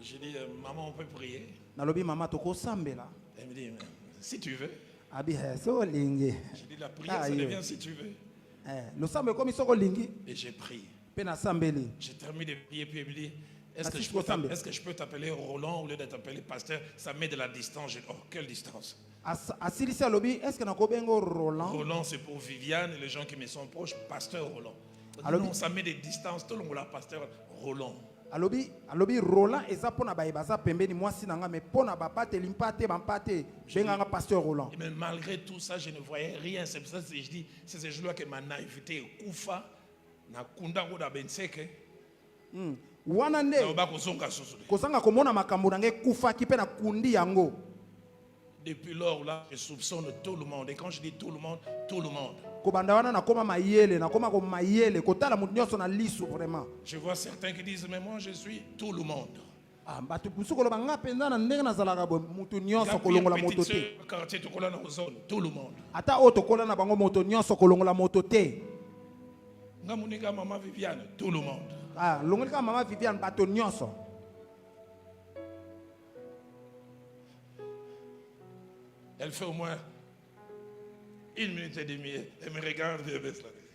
A: J'ai dit, maman, on peut prier.
B: Elle
A: me dit, si tu veux.
B: J'ai dit,
A: la prière, ça devient si tu veux. Et j'ai prié. J'ai terminé de prier, puis il me dit, est-ce que je peux t'appeler Roland au lieu de t'appeler pasteur? Ça met de la distance. J'ai dit, oh, quelle distance? Roland, c'est pour Viviane et les gens qui me sont proches, pasteur Roland. Non, ça met des distances. Tout le monde a pasteur Roland.
B: Alobi Roland eza pona baza pembeni mwasi nanga me pona bapate limpate bampate benganga pasteur Roland.
A: Mais malgré tout ça je ne voyais rien, c'est pour ça que je dis c'est ce jour-là que ma naïveté kufa na kunda ko da benseke.
B: Wana nde kozanga komona makambo nange kufa ki pe na kundi yango.
A: Depuis lors là je soupçonne tout le monde et quand je dis tout le monde je vois certains qui disent mais moi je suis tout le monde. Tout le monde.
B: Ata otokola na bango moto nyonso kolongola moto te.
A: Ngamunika maman Viviane tout le monde.
B: Ah longolika maman Viviane bato nyonso.
A: Elle fait au moins 1 minute et demie. Elle me regarde et baisse la tête.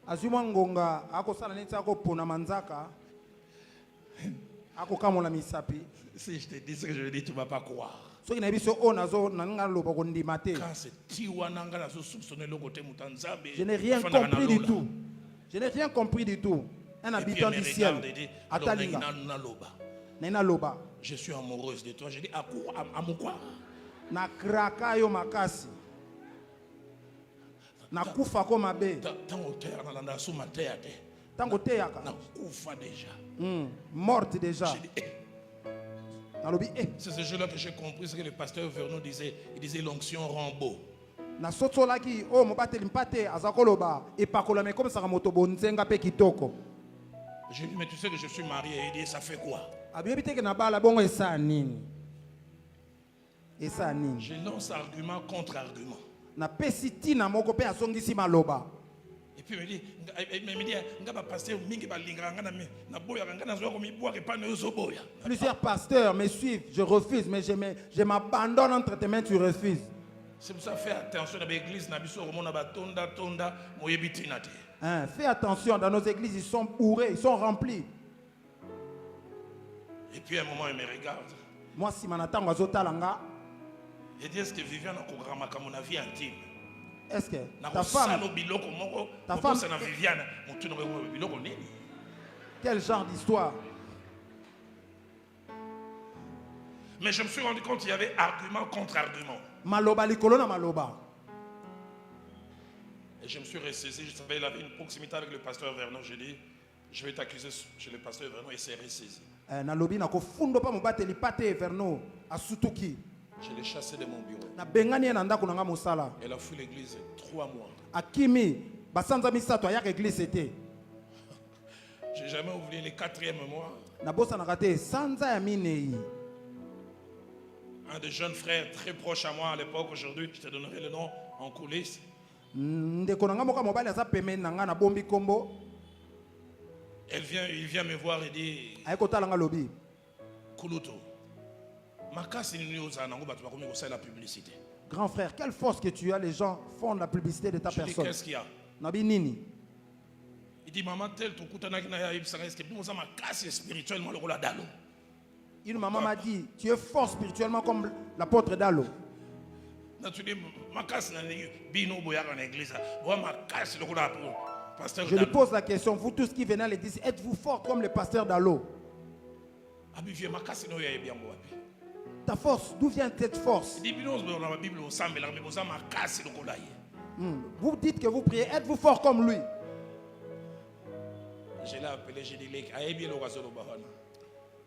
B: Azuma ngonga akosala neti akopona manzaka. Akokamola misapi.
A: Si je te dis ce que je veux dire, tu ne vas pas croire.
B: Quand c'est je n'ai rien compris du tout. Je n'ai rien compris du tout. Un habitant du ciel.
A: Je suis amoureuse de toi. Je dis à quoi?
B: Na kraka yo makasi. Na kufa ko mabe.
A: Tango terre na landa sous ma terre.
B: Tango teyaka.
A: Na kufa déjà.
B: Morte déjà.
A: C'est ce jour-là que j'ai compris ce que le pasteur Vernon disait. Il disait l'onction rend beau.
B: Na sotolaki o mobateli mpate azakoloba epakola me comme ça moto bonzenga pe kitoko.
A: J'ai dit mais tu sais que je suis marié. Il dit ça fait quoi?
B: Abiyebite ke na bala bongo esa nini?
A: Je lance argument contre argument.
B: Na pesiti na moko pe asongisi maloba.
A: Et puis il me dit,
B: plusieurs pasteurs me suivent, je refuse, mais je m'abandonne entre tes mains, tu refuses.
A: C'est pour ça fais attention dans l'église,
B: Fais attention, dans nos églises, ils sont bourrés, ils sont remplis.
A: Et puis à un moment, il me regarde.
B: Moi, si Manatang va zotalanga.
A: Il dit, est-ce que Viviane a mon avis intime?
B: Est-ce que ta femme, quel genre d'histoire?
A: Mais je me suis rendu compte qu'il y avait argument contre argument.
B: Maloba likolona maloba.
A: Et je me suis ressaisi, je savais qu'il avait une proximité avec le pasteur Vernon. J'ai dit, je vais t'accuser chez le pasteur Vernon et c'est ressaisi.
B: Nalobi na kofundo pa mobate lipate Vernon asutuki.
A: Je l'ai chassé de mon bureau.
B: Na bengani na ndako nanga musala.
A: Elle a fui l'église 3 mois.
B: Akimi basanza misato ya église était.
A: J'ai jamais oublié les 4e mois.
B: Na bossa na kate sanza ya minei.
A: Un des jeunes frères très proche à moi à l'époque, aujourd'hui, je te donnerai le nom en coulisses.
B: Il
A: vient me voir et dit, Kuluto, la publicité.
B: Grand frère, quelle force que tu as, les gens font la publicité de ta personne.
A: Dis, qu'est-ce qu'il y a? Il dit, maman, tel, spirituellement le rôle d'Alo.
B: Une maman m'a dit, tu es fort spirituellement comme l'apôtre d'Alo. Je lui pose la question, vous tous qui venez à l'église, êtes-vous fort comme le pasteur d'Alo? Ta force, d'où vient cette force? Vous dites que vous priez, êtes-vous fort comme lui?
A: Je l'ai appelé, j'ai dit,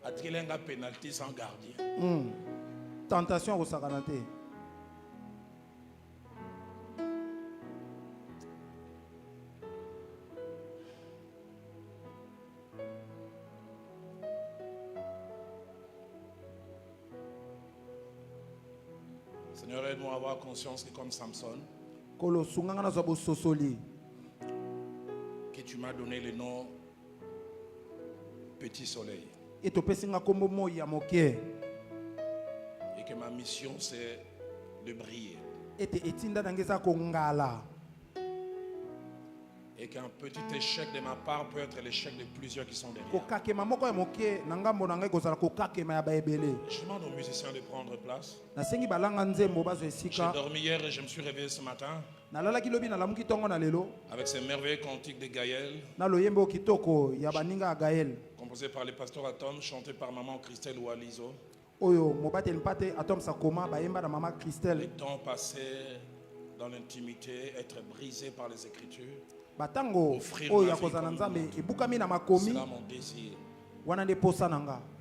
A: Atrelenga pénalité sans gardien.
B: Tentation au Saranate.
A: Seigneur, aide-moi à avoir conscience que comme Samson, que tu m'as donné le nom Petit Soleil.
B: Et que
A: ma mission c'est de briller. Et qu'un petit échec de ma part peut être l'échec de plusieurs qui sont derrière. Je demande aux musiciens de prendre place. J'ai dormi hier et je me suis réveillé ce matin avec ces merveilleux cantiques de Gaël, composé par le pasteur Atom, chanté par maman Christelle ou Alizo. Le temps passé dans l'intimité, être brisé par les Écritures. Offrir ma vie comme c'est là mon désir.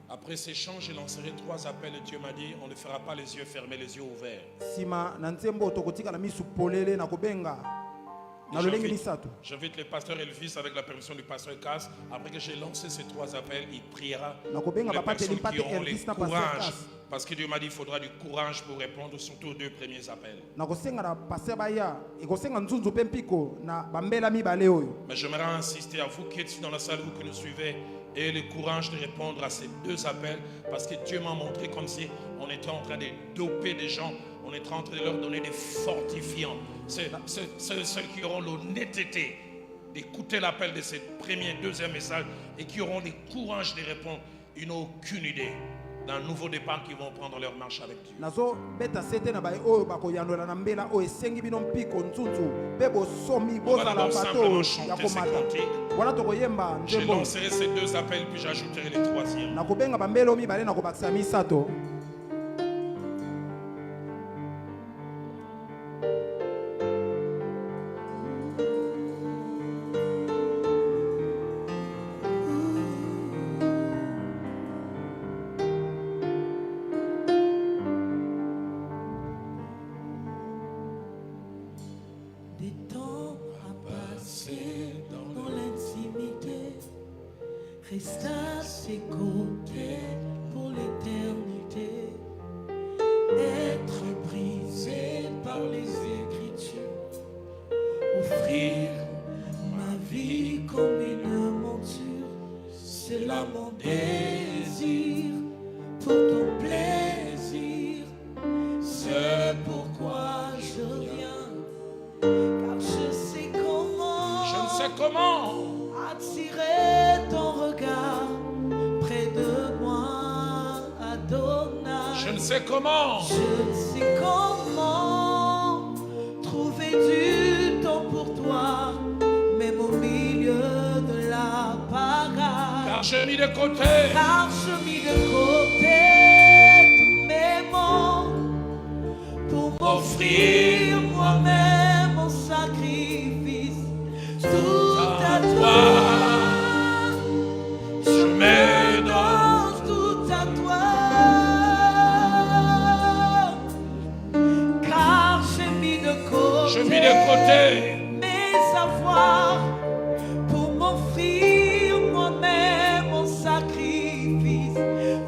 A: Après ces chants, j'ai lancé 3 appels et Dieu m'a dit, on ne fera pas les yeux fermés, les yeux ouverts. J'invite le pasteur Elvis avec la permission du pasteur Cass. Après que j'ai lancé ces 3 appels, il priera pour les personnes qui auront le courage. Parce que Dieu m'a dit qu'il faudra du courage pour répondre surtout aux 2 premiers appels. Mais j'aimerais insister à vous qui êtes ici dans la salle, vous qui nous suivez, et le courage de répondre à ces 2 appels. Parce que Dieu m'a montré comme si on était en train de doper des gens. On est en train de leur donner des fortifiants. Ceux qui auront l'honnêteté d'écouter l'appel de ce premier et 2e message et qui auront le courage de répondre, ils n'ont aucune idée d'un nouveau départ qui vont prendre leur marche avec Dieu. On va d'abord simplement chanter ces cantiques. Je lancerai ces 2 appels puis j'ajouterai les 3e.
C: Reste à ses côtés pour l'éternité. pour ton plaisir. C'est pourquoi je viens, car je sais comment.
A: Je ne sais comment
C: attirer ton regard près de moi, Adonai.
A: Je ne sais comment.
C: Je ne sais comment trouver du temps pour toi, même au milieu de la parade.
A: Car je mis de côté.
C: Car je mis de côté tous mes mots pour m'offrir moi-même en sacrifice. Tout à toi. Je me donne tout à toi. Car j'ai mis de côté.
A: Je mis de côté
C: mes savoirs pour m'offrir moi-même en sacrifice.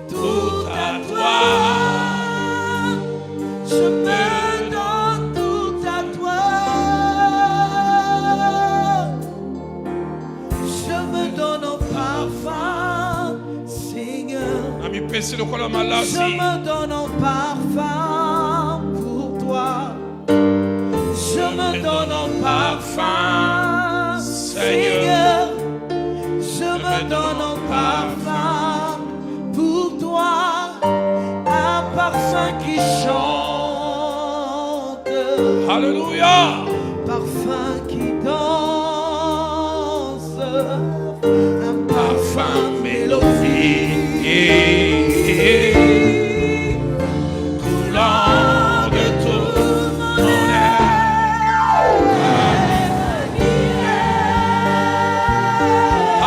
C: Tout à toi. Je me donne tout à toi. Je me donne en parfum, Seigneur. Je me donne en parfum pour toi. Je me donne en parfum, Seigneur. Je me donne en parfum pour toi. Un parfum qui chante.
A: Alléluia.
C: Parfum qui danse. Un parfum mélodique.
A: Coulant de tout mon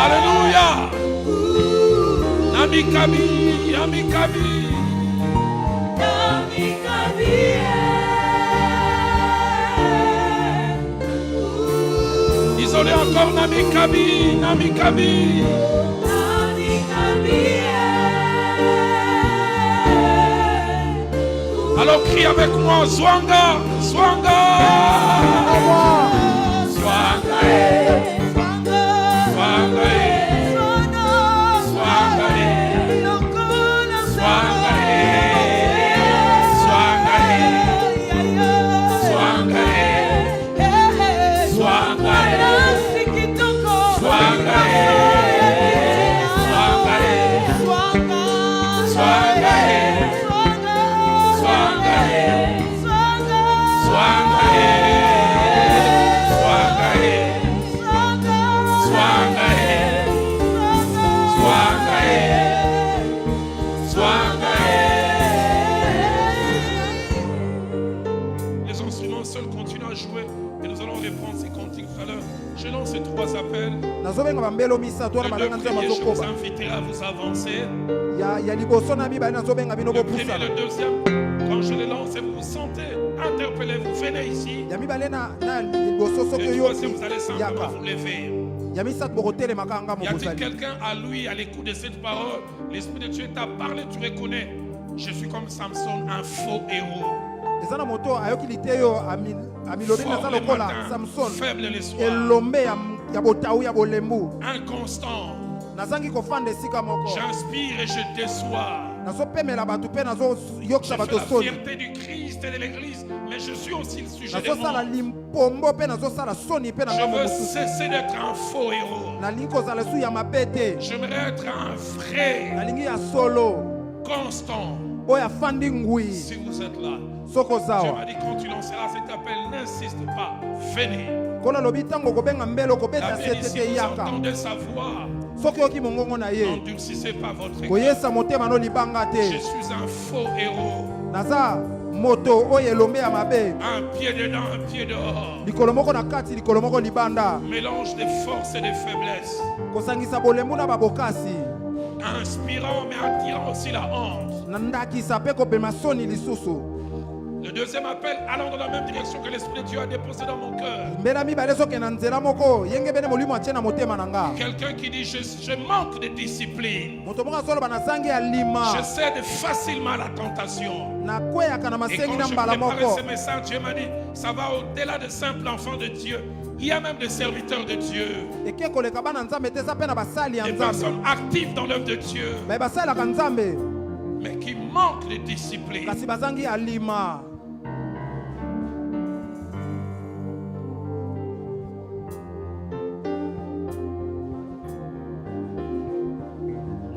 A: Alléluia. Nami Kabi, Nami Kabi.
C: Nami Kabi.
A: Isolé encore Nami Kabi, Nami Kabi.
C: Nami Kabi.
A: Alors crie avec moi, Zwanga, Zwanga. Zwanga, Zwanga, Zwanga, Zwanga, Zwanga, Zwanga, Zwanga, Les instruments seuls continuent à jouer et nous allons reprendre ces cantiques tout à l'heure. Je lance ces trois appels. Le premier, je vous inviterai à vous avancer. Le premier et le deuxième, quand je les lance et vous vous sentez interpellé, vous venez ici. Le troisième, vous allez simplement vous lever. Y a-t-il quelqu'un à lui, à l'écoute de cette parole? L'Esprit de Dieu t'a parlé, tu reconnais. Je suis comme Samson, un faux héros. Faible les soirs. Inconstant. J'inspire et je déçois. Je fais la fierté du Christ et de l'Église, mais je suis aussi le sujet des morts. Je veux cesser d'être un faux héros. J'aimerais être un vrai, constant. Si vous êtes là, Dieu m'a dit quand tu lanceras cet appel, n'insiste pas, venez. La bénédiction, vous entendez sa voix. N'endurcissez pas votre cœur. Je suis un faux héros. Un pied dedans, un pied dehors. Mélange de force et de faiblesse. Inspirant mais attirant aussi la honte. Le deuxième appel, allant dans la même direction que l'Esprit de Dieu a déposé dans mon cœur. Quelqu'un qui dit je manque de discipline. Je cède facilement à la tentation. Et quand je préparais ce message, Dieu m'a dit ça va au-delà de simples enfants de Dieu. Il y a même des serviteurs de Dieu. Des personnes actives dans l'œuvre de Dieu. mais qui manquent de discipline.
B: Kasi bazangi alima.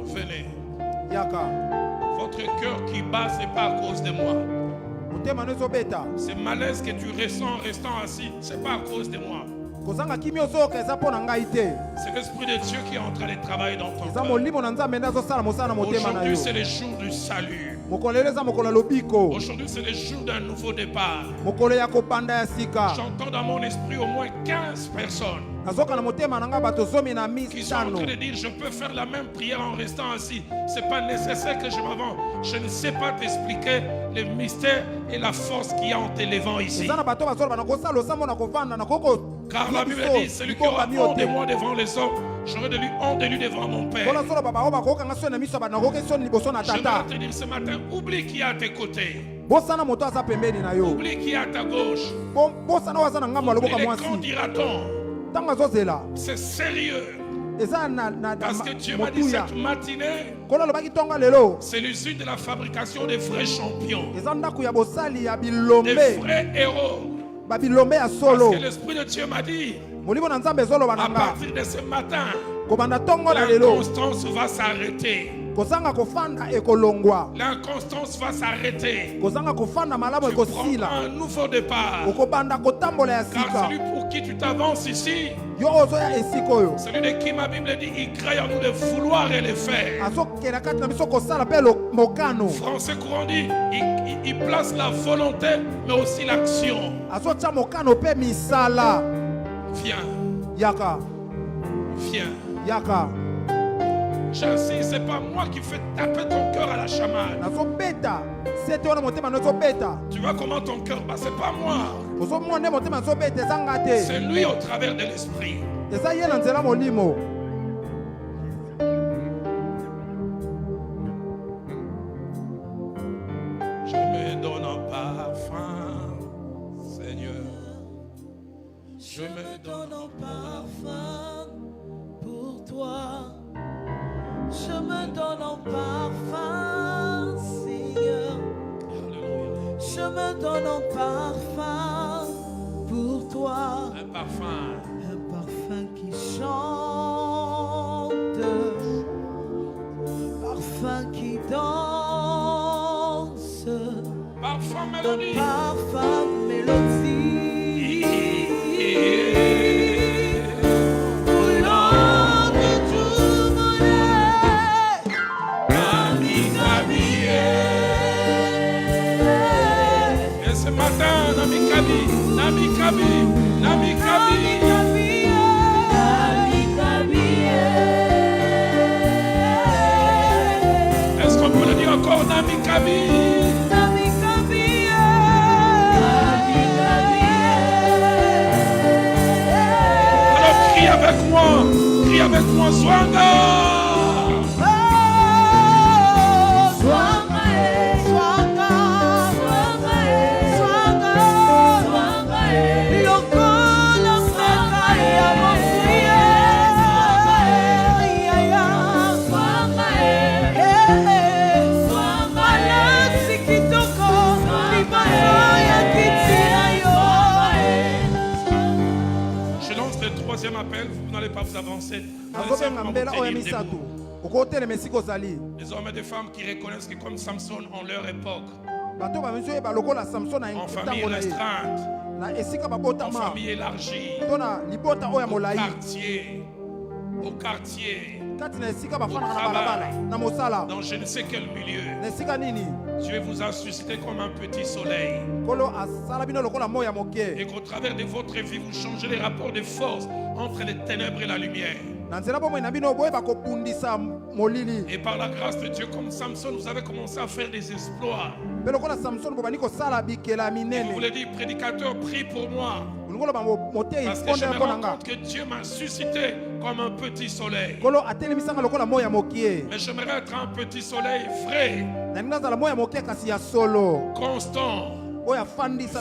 A: Venez.
B: Yaka.
A: Votre cœur qui bat, ce n'est pas à cause de moi. Ce malaise que tu ressens en restant assis, ce n'est pas à cause de moi. C'est l'Esprit de Dieu qui est en train de travailler dans ton cœur. Aujourd'hui, c'est le jour du salut. Aujourd'hui, c'est le jour d'un nouveau départ. J'entends dans mon esprit au moins 15 personnes qui sont en train de dire, je peux faire la même prière en restant assis. Ce n'est pas nécessaire que je m'avance. Je ne sais pas t'expliquer le mystère et la force qu'il y a en t'élevant ici. Car la Bible dit, celui qui aura honte de moi devant les hommes, j'aurai de lui honte de lui devant mon Père. Je vais te dire ce matin, oublie qui est à tes côtés. Oublie qui est à ta gauche. Oublie les quand dira-t-on. C'est sérieux. Parce que Dieu m'a dit cette matinée, c'est l'usine de la fabrication des vrais champions, des vrais héros. Parce que l'Esprit de Dieu m'a dit, à partir de ce matin, l'inconstance va s'arrêter. L'inconstance va s'arrêter. Tu prends un nouveau départ. Car celui pour qui tu t'avances ici, celui de qui ma Bible dit, il crée en nous de vouloir et le faire. Français courant dit, il place la volonté, mais aussi l'action. Viens. Viens. J'insiste, ce n'est pas moi qui fais taper ton cœur à la chamade. Tu vois comment ton cœur bat, ce n'est pas moi. C'est lui au travers de l'Esprit. Je me donne un parfum, Seigneur. Je me donne un parfum
C: pour toi. Je me donne en parfum, Seigneur. Je me donne en parfum pour toi.
A: Un parfum.
C: Un parfum qui chante. Parfum qui danse.
A: Parfum mélodie.
C: Parfum mélodie.
A: Est-ce qu'on peut le dire encore, Nami Kabi? Alors crie avec moi, Zwanga. Troisième appel, vous n'allez pas vous avancer. Les hommes et des femmes qui reconnaissent que comme Samson en leur époque, en famille restreinte, en famille élargie, au quartier, dans je ne sais quel milieu, Dieu vous a suscité comme un petit soleil. Et qu'au travers de votre vie, vous changez les rapports de force entre les ténèbres et la lumière. Et par la grâce de Dieu, comme Samson, vous avez commencé à faire des exploits. Et vous voulez dire, prédicateur, prie pour moi. Parce que je me rends compte que Dieu m'a suscité comme un petit soleil. Mais j'aimerais être un petit soleil vrai, constant,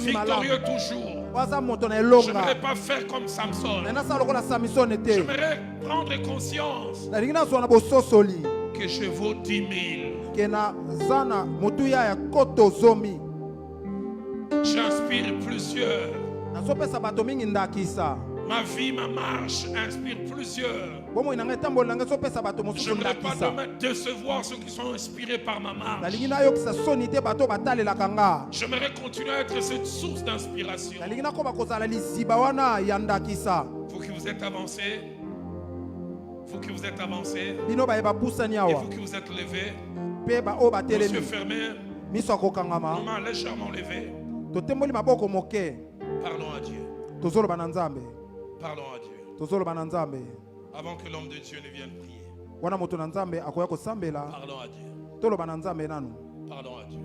A: victorieux toujours. Je n'aimerais pas faire comme Samson. J'aimerais prendre conscience que je vaux 10 000. J'inspire plusieurs. Ma vie, ma marche inspire plusieurs. Je ne voudrais pas décevoir ceux qui sont inspirés par ma marche. J'aimerais continuer à être cette source d'inspiration. Vous qui vous êtes avancés, vous qui vous êtes avancés, et vous qui vous êtes levés, les yeux fermés, mains légèrement levées. Parlons à Dieu. Parlons à Dieu. Avant que l'homme de Dieu ne vienne prier. Parlons à Dieu. Parlons à Dieu.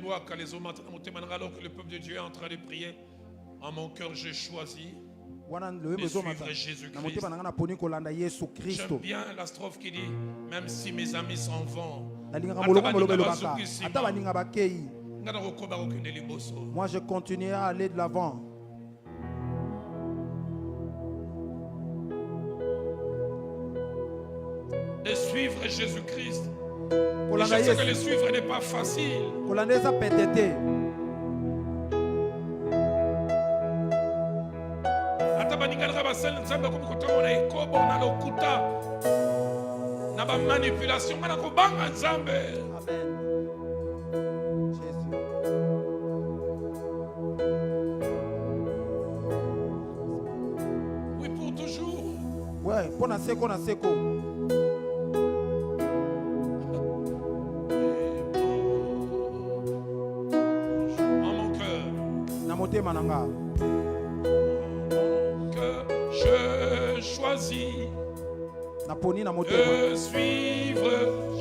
A: Alors que le peuple de Dieu est en train de prier, en mon cœur j'ai choisi de suivre Jésus-Christ. J'aime bien la strophe qui dit, même si mes amis s'en vont,
B: moi je continuerai à aller de l'avant.
A: De suivre Jésus-Christ. Je sais que le suivre n'est pas facile. Manipulation. Oui, pour toujours.
B: Ouais, pour na seko.
A: Que je choisis de suivre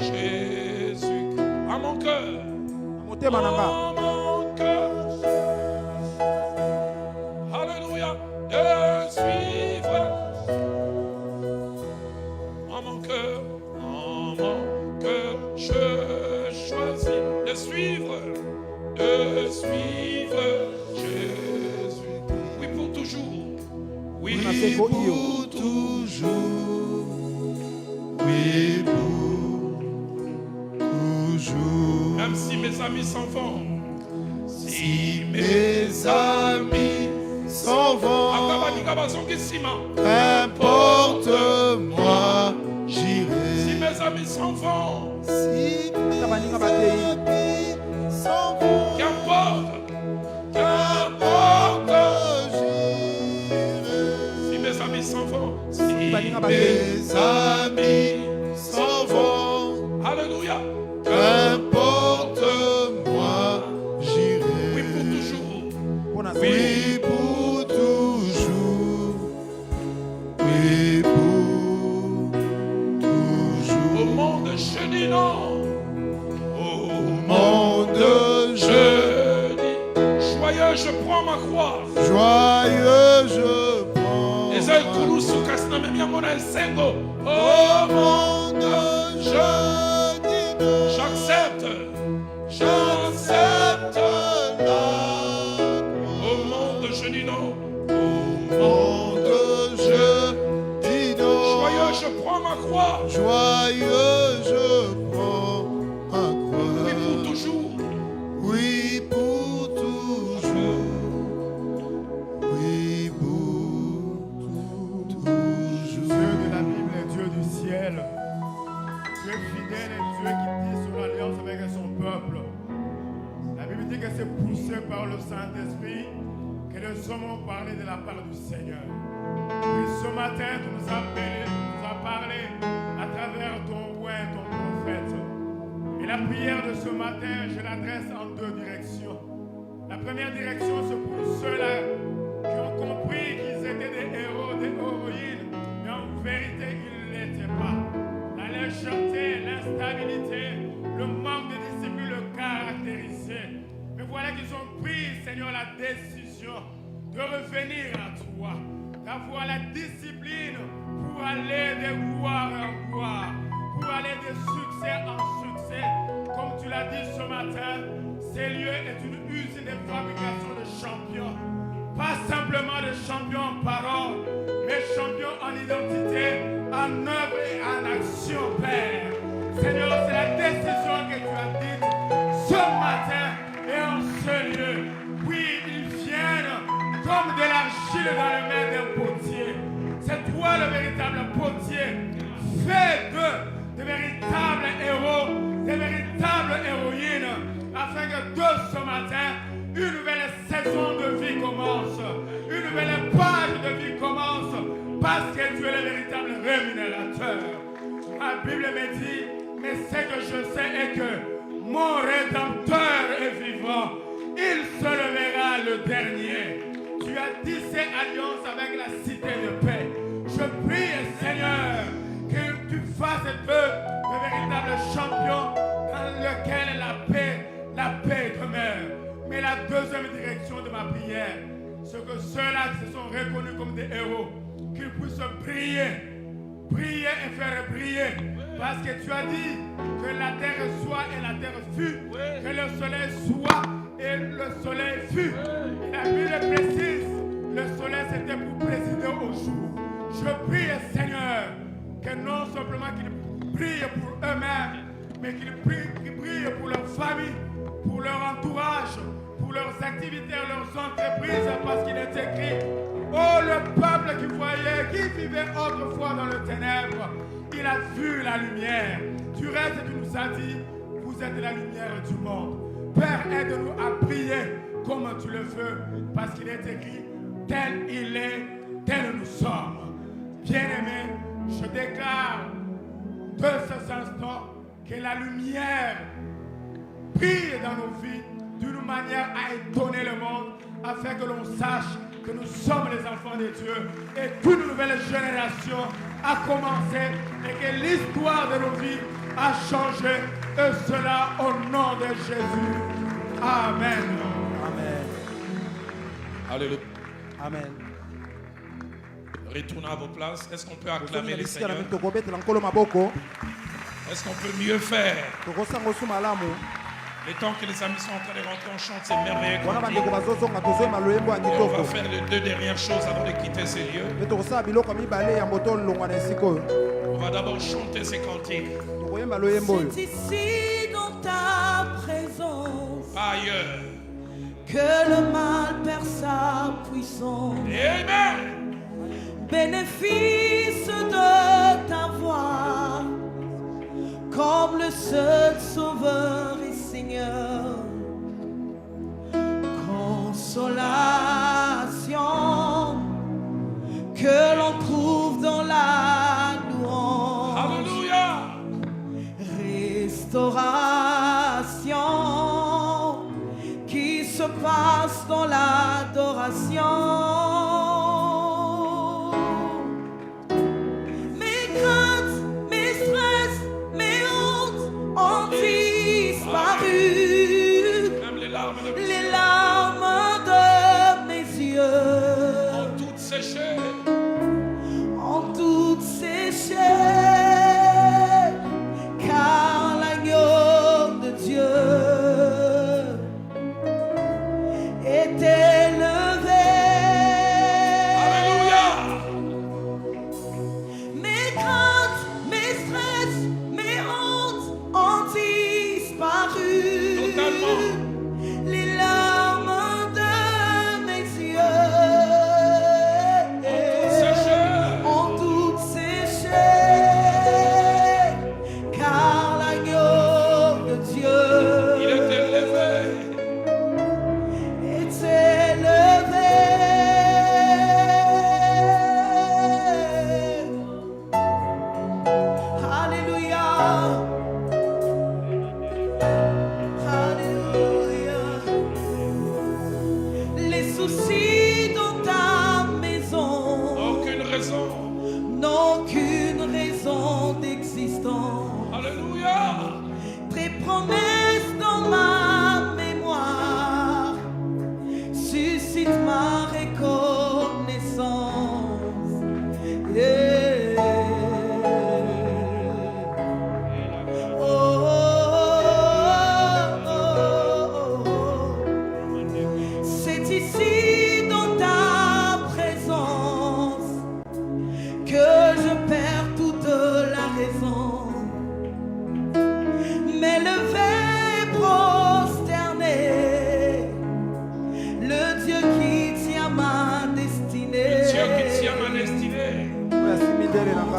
A: Jésus à mon cœur. Alléluia. De suivre à mon cœur. Je choisis de suivre Jésus. Oui, pour toujours. Oui, pour toujours. Oui, pour toujours. Même si mes amis s'en vont. Si mes amis s'en vont. Qu'importe, moi j'irai. Si mes amis s'en vont. Si mes amis s'en vont. Qu'importe, j'irai. Si mes amis s'en vont. Si mes amis s'en vont. Alléluia. Qu'importe, moi j'irai. Oui, pour toujours. Oui, pour toujours. Oui, pour toujours. Au monde, je dis non. Au monde, je dis joyeux, je prends ma croix. Joyeux, je prends. Les ailes coulent sous casse-na, même yamona el sengo. Au monde, je dis non. J'accepte la croix. Au monde, je dis non. Au monde, je dis non. Joyeux, je prends ma croix. Joyeux, je prends ma croix. Oui, pour toujours. Oui, pour toujours. Oui, pour toujours.
D: Dieu de la Bible est Dieu du ciel. Dieu fidèle et Dieu qui dit sur l'alliance avec son peuple. La Bible dit que c'est poussé par le Saint-Esprit que les hommes ont parlé de la part du Seigneur. Oui, ce matin, tu nous as parlé à travers ton roi, ton prophète. Et la prière de ce matin, je l'adresse en deux directions. La première direction, c'est pour ceux-là qui ont compris qu'ils étaient des héros, des héroïnes, mais en vérité, ils ne l'étaient pas. La légèreté, l'instabilité, le manque de discipline le caractérisait. Mais voilà qu'ils ont pris, Seigneur, la décision de revenir à toi, d'avoir la discipline pour aller de gloire en gloire, pour aller de succès en succès. Comme tu l'as dit ce matin, ces lieux est une usine de fabrication de champions. Pas simplement de champions en parole, mais champions en identité, en œuvre et en action, Père. Seigneur, c'est la décision que tu as dite ce matin et en ce lieu. Oui, ils viennent comme de l'argile dans les mains d'un potier. C'est toi le véritable potier. Fais d'eux de véritables héros, de véritables héroïnes, afin que de ce matin, une nouvelle saison de vie commence. Une nouvelle page de vie commence. Parce que tu es le véritable rémunérateur. La Bible me dit, mais ce que je sais est que mon Rédempteur est vivant. Il se levera le dernier. Tu as tissé alliance avec la cité de paix. Je prie, Seigneur, que tu fasses d'eux de véritables champions dans lequel la paix demeure. Mais la deuxième direction de ma prière, c'est que ceux-là qui se sont reconnus comme des héros, qu'ils puissent briller et faire briller. Parce que tu as dit que la terre soit et la terre fut, que le soleil soit et le soleil fut. Et la Bible précise, le soleil c'était pour présider au jour. Je prie, Seigneur, que non simplement qu'ils brillent pour eux-mêmes, mais qu'ils brillent pour leur famille, pour leur entourage, pour leurs activités, leurs entreprises, parce qu'il est écrit, oh, le peuple qui voyait, qui vivait autrefois dans le ténèbre, il a vu la lumière. Du reste, tu nous as dit, vous êtes la lumière du monde. Père, aide-nous à briller comme tu le veux, parce qu'il est écrit, tel il est, tel nous sommes. Bien-aimés, je déclare de ces instants que la lumière brille dans nos vies d'une manière à étonner le monde, afin que l'on sache que nous sommes les enfants de Dieu et qu'une nouvelle génération a commencé et que l'histoire de nos vies a changé, et cela au nom de Jésus. Amen.
B: Amen.
A: Alléluia.
B: Amen.
A: Retournez à vos places. Est-ce qu'on peut acclamer les
B: Seigneur?
A: Est-ce qu'on peut mieux faire? Le temps que les amis sont en train de rentrer, on chante ces merveilleux cantiques. Et on va faire les deux dernières choses avant de quitter ces lieux. On va d'abord chanter ces cantiques.
C: C'est ici dans ta présence,
A: Pas ailleurs.
C: que le mal perd sa puissance.
A: Amen.
C: Bénéfice de t'avoir comme le seul sauveur et Seigneur. Consolation que l'on trouve dans la louange.
A: Alléluia.
C: Restauration qui se passe dans l'adoration. Les larmes de mes yeux
A: ont toutes séché.
C: Ont toutes séché, car l'agneau de Dieu est élevé.
A: Alléluia.
C: Mes craintes, mes stress, mes hontes ont disparu.
A: Totalement.
C: Les larmes de mes yeux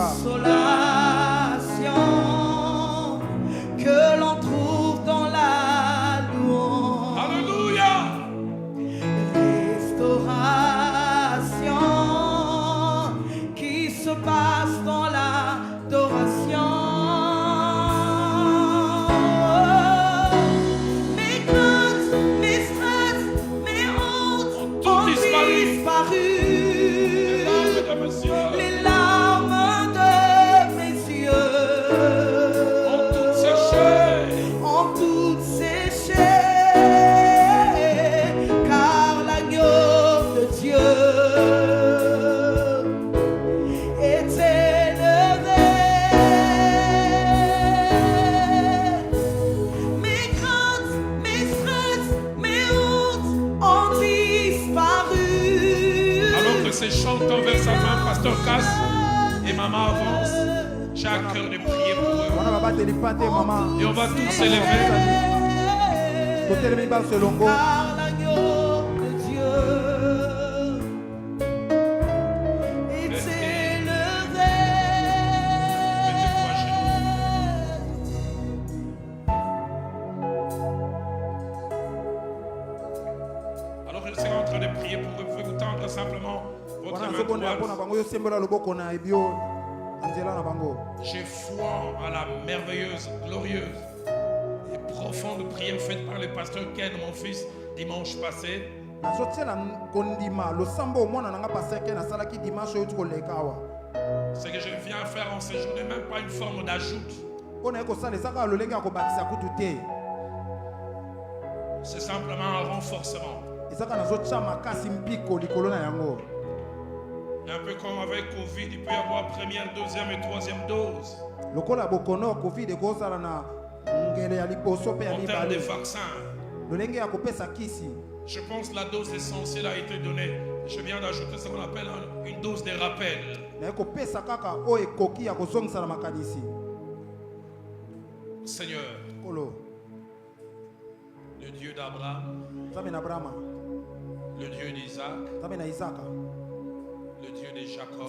C: consolation que l'on trouve dans la louange.
A: Alléluia.
C: Restauration qui se passe dans l'adoration. Mes craintes, mes stress, mes hontes ont disparu. Les larmes de mes yeux ont toutes séché, car l'agneau de Dieu est élevé. Mes craintes, mes stress, mes hontes ont disparu.
A: Alors que ces chantants vers sa fin, Pasteur Cass et Maman avance, j'ai à cœur de prier pour eux. Et on va tous s'élever.
C: Car l'agneau de Dieu est élevé.
A: Mettez-vous à genoux. Alors je serai en train de prier pour eux. Vous pouvez vous tendre simplement votre main droite. J'ai foi à la merveilleuse, glorieuse et profonde prière faite par le pasteur Ken, mon fils, dimanche passé. Ce que je viens faire en ce jour n'est même pas une forme d'ajout. C'est simplement un renforcement. Un peu comme avec Covid, il peut y avoir première, deuxième et troisième dose. En termes de vaccins, je pense que la dose essentielle a été donnée. Je viens d'ajouter ce qu'on appelle une dose de rappel. Seigneur, le Dieu d'Abraham, le Dieu d'Isaac, le Dieu de Jacob,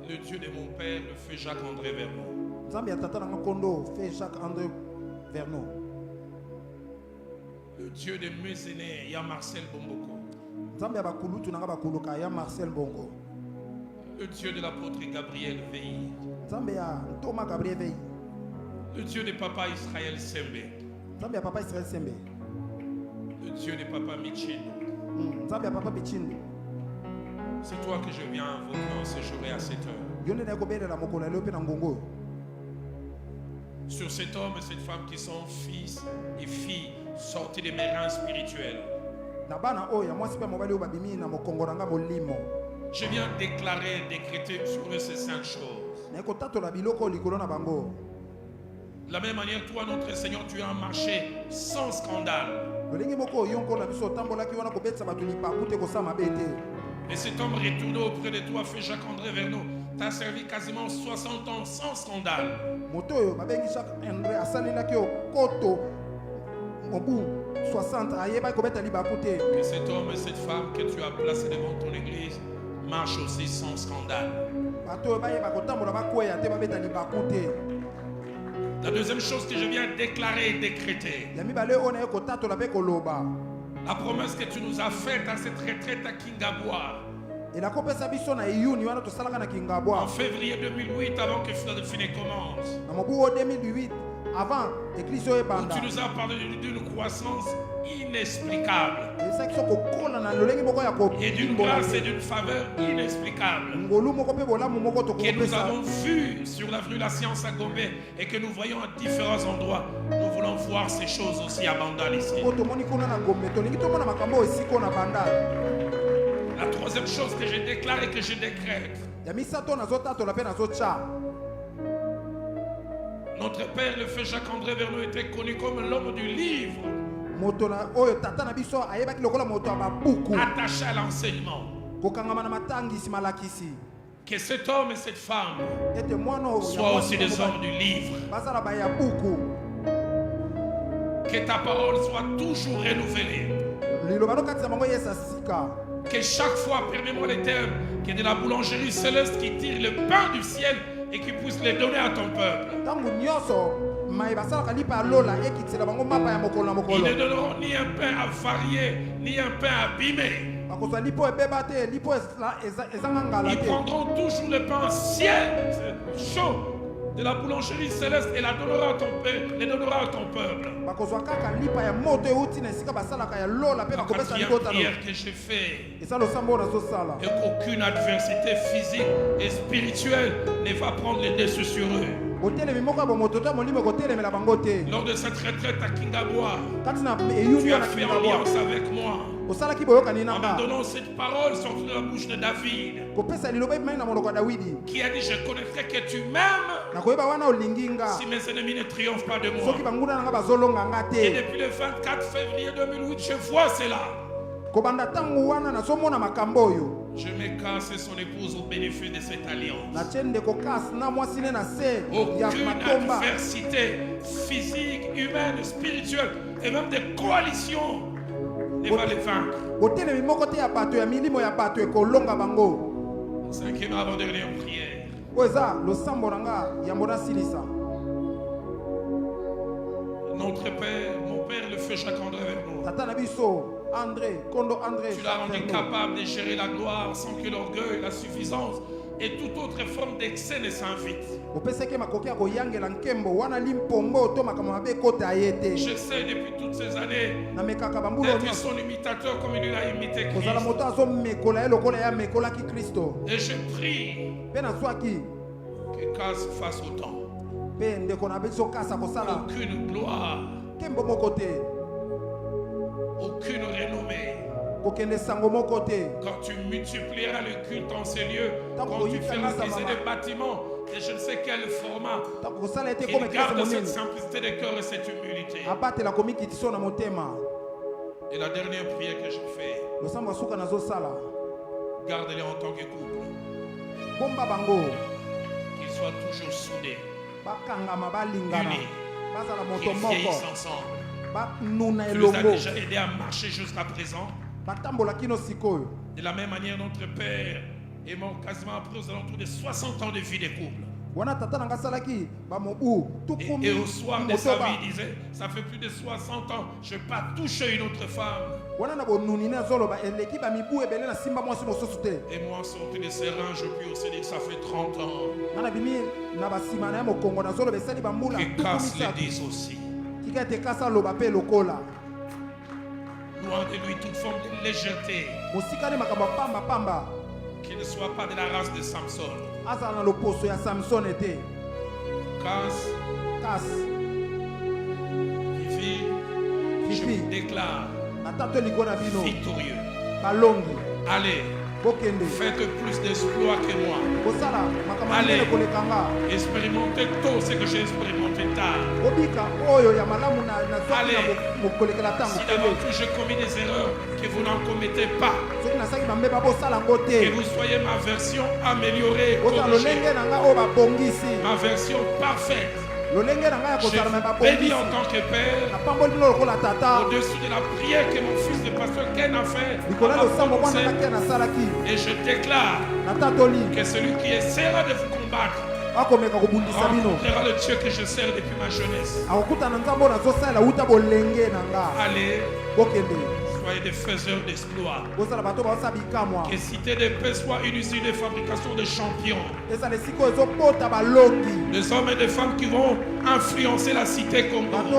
A: le Dieu de mon père, le feu Jacques-André Vernon, le Dieu de mes aînés, Marcel Bomboko, le Dieu de l'apôtre Gabriel Veil, le Dieu de papa Israël Sembe, le Dieu de papa Michino. C'est toi que je viens invoquer en ce jour et à cette heure. Sur cet homme et cette femme qui sont fils et filles sortis de mes reins spirituels. Je viens déclarer, décréter sur eux ces 5 choses. De la même manière, toi, notre Seigneur, tu as marché sans scandale. Et cet homme retourné auprès de toi, fait Jacques-André Vernon, t'as servi quasiment 60 ans sans scandale. Que cet homme et cette femme que tu as placés devant ton église marchent aussi sans scandale. La deuxième chose que je viens déclarer et décréter, la promesse que tu nous as faite à cette retraite à Kingabwa, en février 2008, avant que Philadelphie commence, où tu nous as parlé d'une croissance inexplicable et d'une grâce et d'une faveur inexplicable que nous avons vu sur l'avenue La Science à Gombe et que nous voyons à différents endroits. Nous voulons voir ces choses aussi à Bandal ici. La troisième chose que je déclare et que je décrète, notre père, le feu Jacques-André Vernon, était connu comme l'homme du livre, attaché à l'enseignement. Que cet homme et cette femme soient aussi des hommes du livre. Que ta parole soit toujours renouvelée. Que chaque fois, permets-moi les termes, qu'il y ait de la boulangerie céleste qui tire le pain du ciel et qui puisse les donner à ton peuple. Ils ne donneront ni un pain avarié, ni un pain abîmé. Ils prendront toujours le pain ciel, chaud, de la boulangerie céleste et la donnera à ton peuple. Les donnera à ton peuple. La prière que je fais, et qu'aucune adversité physique et spirituelle ne va prendre les dessus sur eux. Lors de cette retraite à Kingaboa, tu as fait alliance avec moi en me donnant cette parole sortie de la bouche de David, qui a dit: je connaîtrai que tu m'aimes si mes ennemis ne triomphent pas de moi. Et depuis le 24 février 2008, je vois cela. Je me casse et son épouse au bénéfice de cette alliance. Aucune adversité physique, humaine, spirituelle et même des coalitions ne va les vaincre. Cinquième avant-dernière prière. Notre Père, mon Père, le feu Jacques-André Vernon. Tu l'as rendu capable de gérer la gloire sans que l'orgueil, la suffisance et toute autre forme d'excès ne s'invite. J'essaie depuis toutes ces années d'être son imitateur comme il a imité Christ. Et je prie que Casse fasse autant. Aucune gloire, aucune renommée. Quand tu multiplieras le culte en ces lieux, quand tu feras des bâtiments et je ne sais quel format, il garde cette simplicité de cœur et cette humilité. Et la dernière prière que je fais, garde-les en tant que couple, qu'ils soient toujours soudés, unis, qu'ils vieillissent ensemble. Tu les as déjà aidés à marcher jusqu'à présent. De la même manière, notre Père est mort quasiment après aux alentours de 60 ans de vie de couple. Et au soir de sa vie, il disait: ça fait plus de 60 ans, je n'ai pas touché une autre femme. Et moi, sorti de ses rangs, je puis aussi dire que ça fait 30 ans. Que Casse le dise aussi. Loin de lui toute forme de légèreté, qui ne soit pas de la race de Samson. Casse, Vivi, je vous déclare victorieux. Allez, faites plus d'exploits que moi. Allez, expérimentez tôt ce que j'ai expérimenté tard. Allez, si d'abord tout j'ai commis des erreurs, que vous n'en commettez pas. Que vous soyez ma version améliorée, corrigée, ma version parfaite. Je bénis en tant que père, au-dessus de la prière que mon fils, le pasteur Ken, a fait. Et je déclare que celui qui essaiera de vous combattre rencontrera le Dieu que je sers depuis ma jeunesse. Allez, soyez des faiseurs d'exploits. Que Cité de Paix soit une usine de fabrication de champions. Des hommes et des femmes qui vont influencer la cité Congo. Des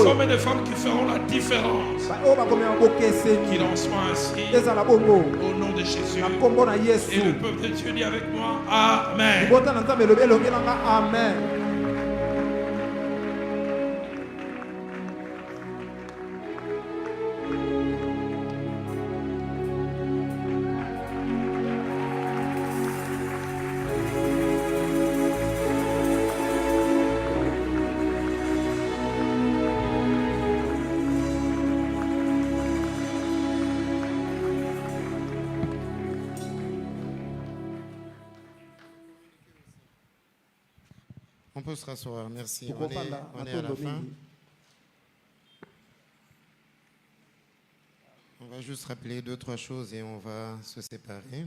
A: hommes et des femmes qui feront la différence. Qu'il en soit ainsi. Au nom de Jésus. Et le peuple de Dieu dit avec moi: Amen.
B: Amen.
E: On peut se rasseoir, merci. On est à la fin. On va juste rappeler 2-3 choses et on va se séparer.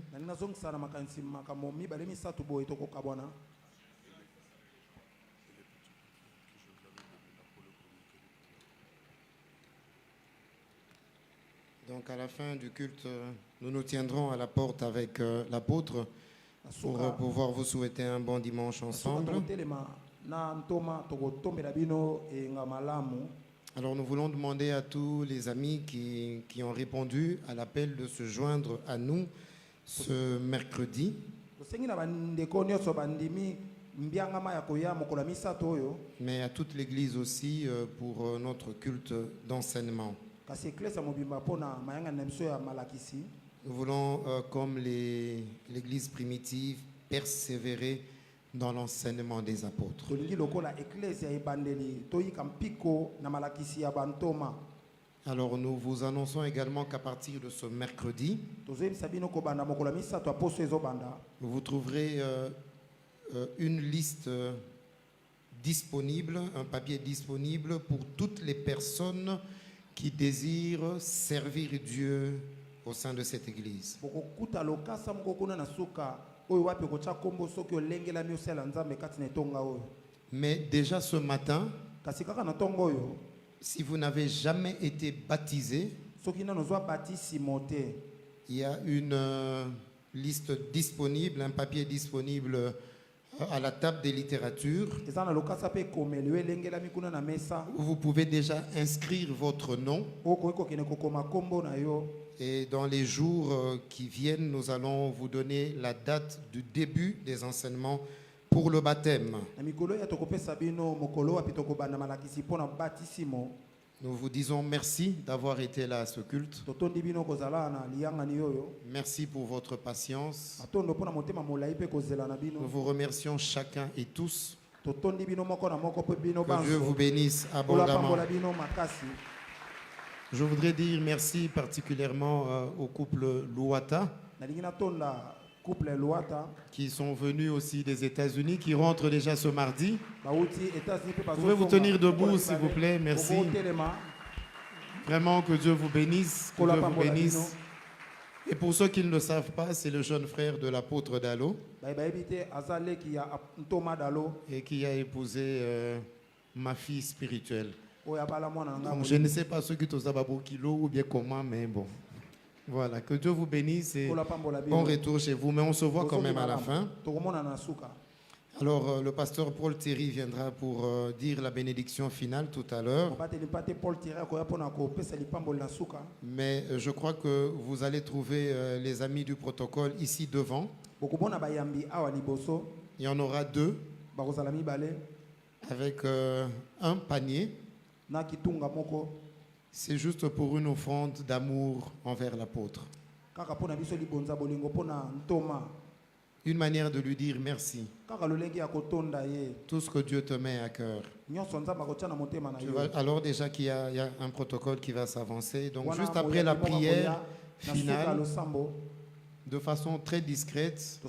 E: Donc à la fin du culte, nous nous tiendrons à la porte avec l'apôtre pour pouvoir vous souhaiter un bon dimanche ensemble. Alors nous voulons demander à tous les amis qui ont répondu à l'appel de se joindre à nous ce mercredi. Mais à toute l'église aussi pour notre culte d'enseignement. Nous voulons, comme l'église primitive, persévérer dans l'enseignement des apôtres. Alors nous vous annonçons également qu'à partir de ce mercredi, vous trouverez une liste disponible, un papier disponible pour toutes les personnes qui désirent servir Dieu au sein de cette église. Mais déjà ce matin, si vous n'avez jamais été baptisé, il y a une liste disponible, un papier disponible à la table des littératures où vous pouvez déjà inscrire votre nom. Et dans les jours qui viennent, nous allons vous donner la date du début des enseignements pour le baptême. Nous vous disons merci d'avoir été là à ce culte. Merci pour votre patience. Nous vous remercions chacun et tous. Que Dieu vous bénisse abondamment. Je voudrais dire merci particulièrement au couple Louata qui sont venus aussi des États-Unis, qui rentrent déjà ce mardi. Pouvez vous tenir debout, s'il vous plaît? Merci. Vraiment, que Dieu vous bénisse. Que Dieu vous bénisse. Et pour ceux qui ne le savent pas, c'est le jeune frère de l'apôtre Dalo et qui a épousé ma fille spirituelle. Donc, je ne sais pas ceux qui sont à Kilo ou bien comment, mais bon. Voilà, que Dieu vous bénisse et bon retour chez vous. Mais on se voit quand même à la fin. Alors, le pasteur Paul Thierry viendra pour dire la bénédiction finale tout à l'heure. Mais je crois que vous allez trouver les amis du protocole ici devant. Il y en aura 2 avec un panier. C'est juste pour une offrande d'amour envers l'apôtre. Une manière de lui dire merci. Tout ce que Dieu te met à cœur. Alors déjà qu'il y a un protocole qui va s'avancer. Donc juste après la prière finale, de façon très discrète,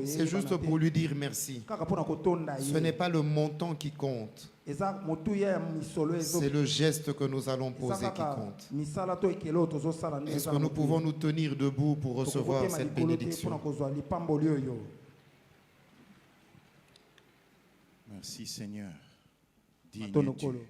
E: c'est juste pour lui dire merci. Ce n'est pas le montant qui compte. C'est le geste que nous allons poser qui compte. Est-ce que nous pouvons nous tenir debout pour recevoir cette bénédiction?
A: Merci Seigneur. Digne Dieu.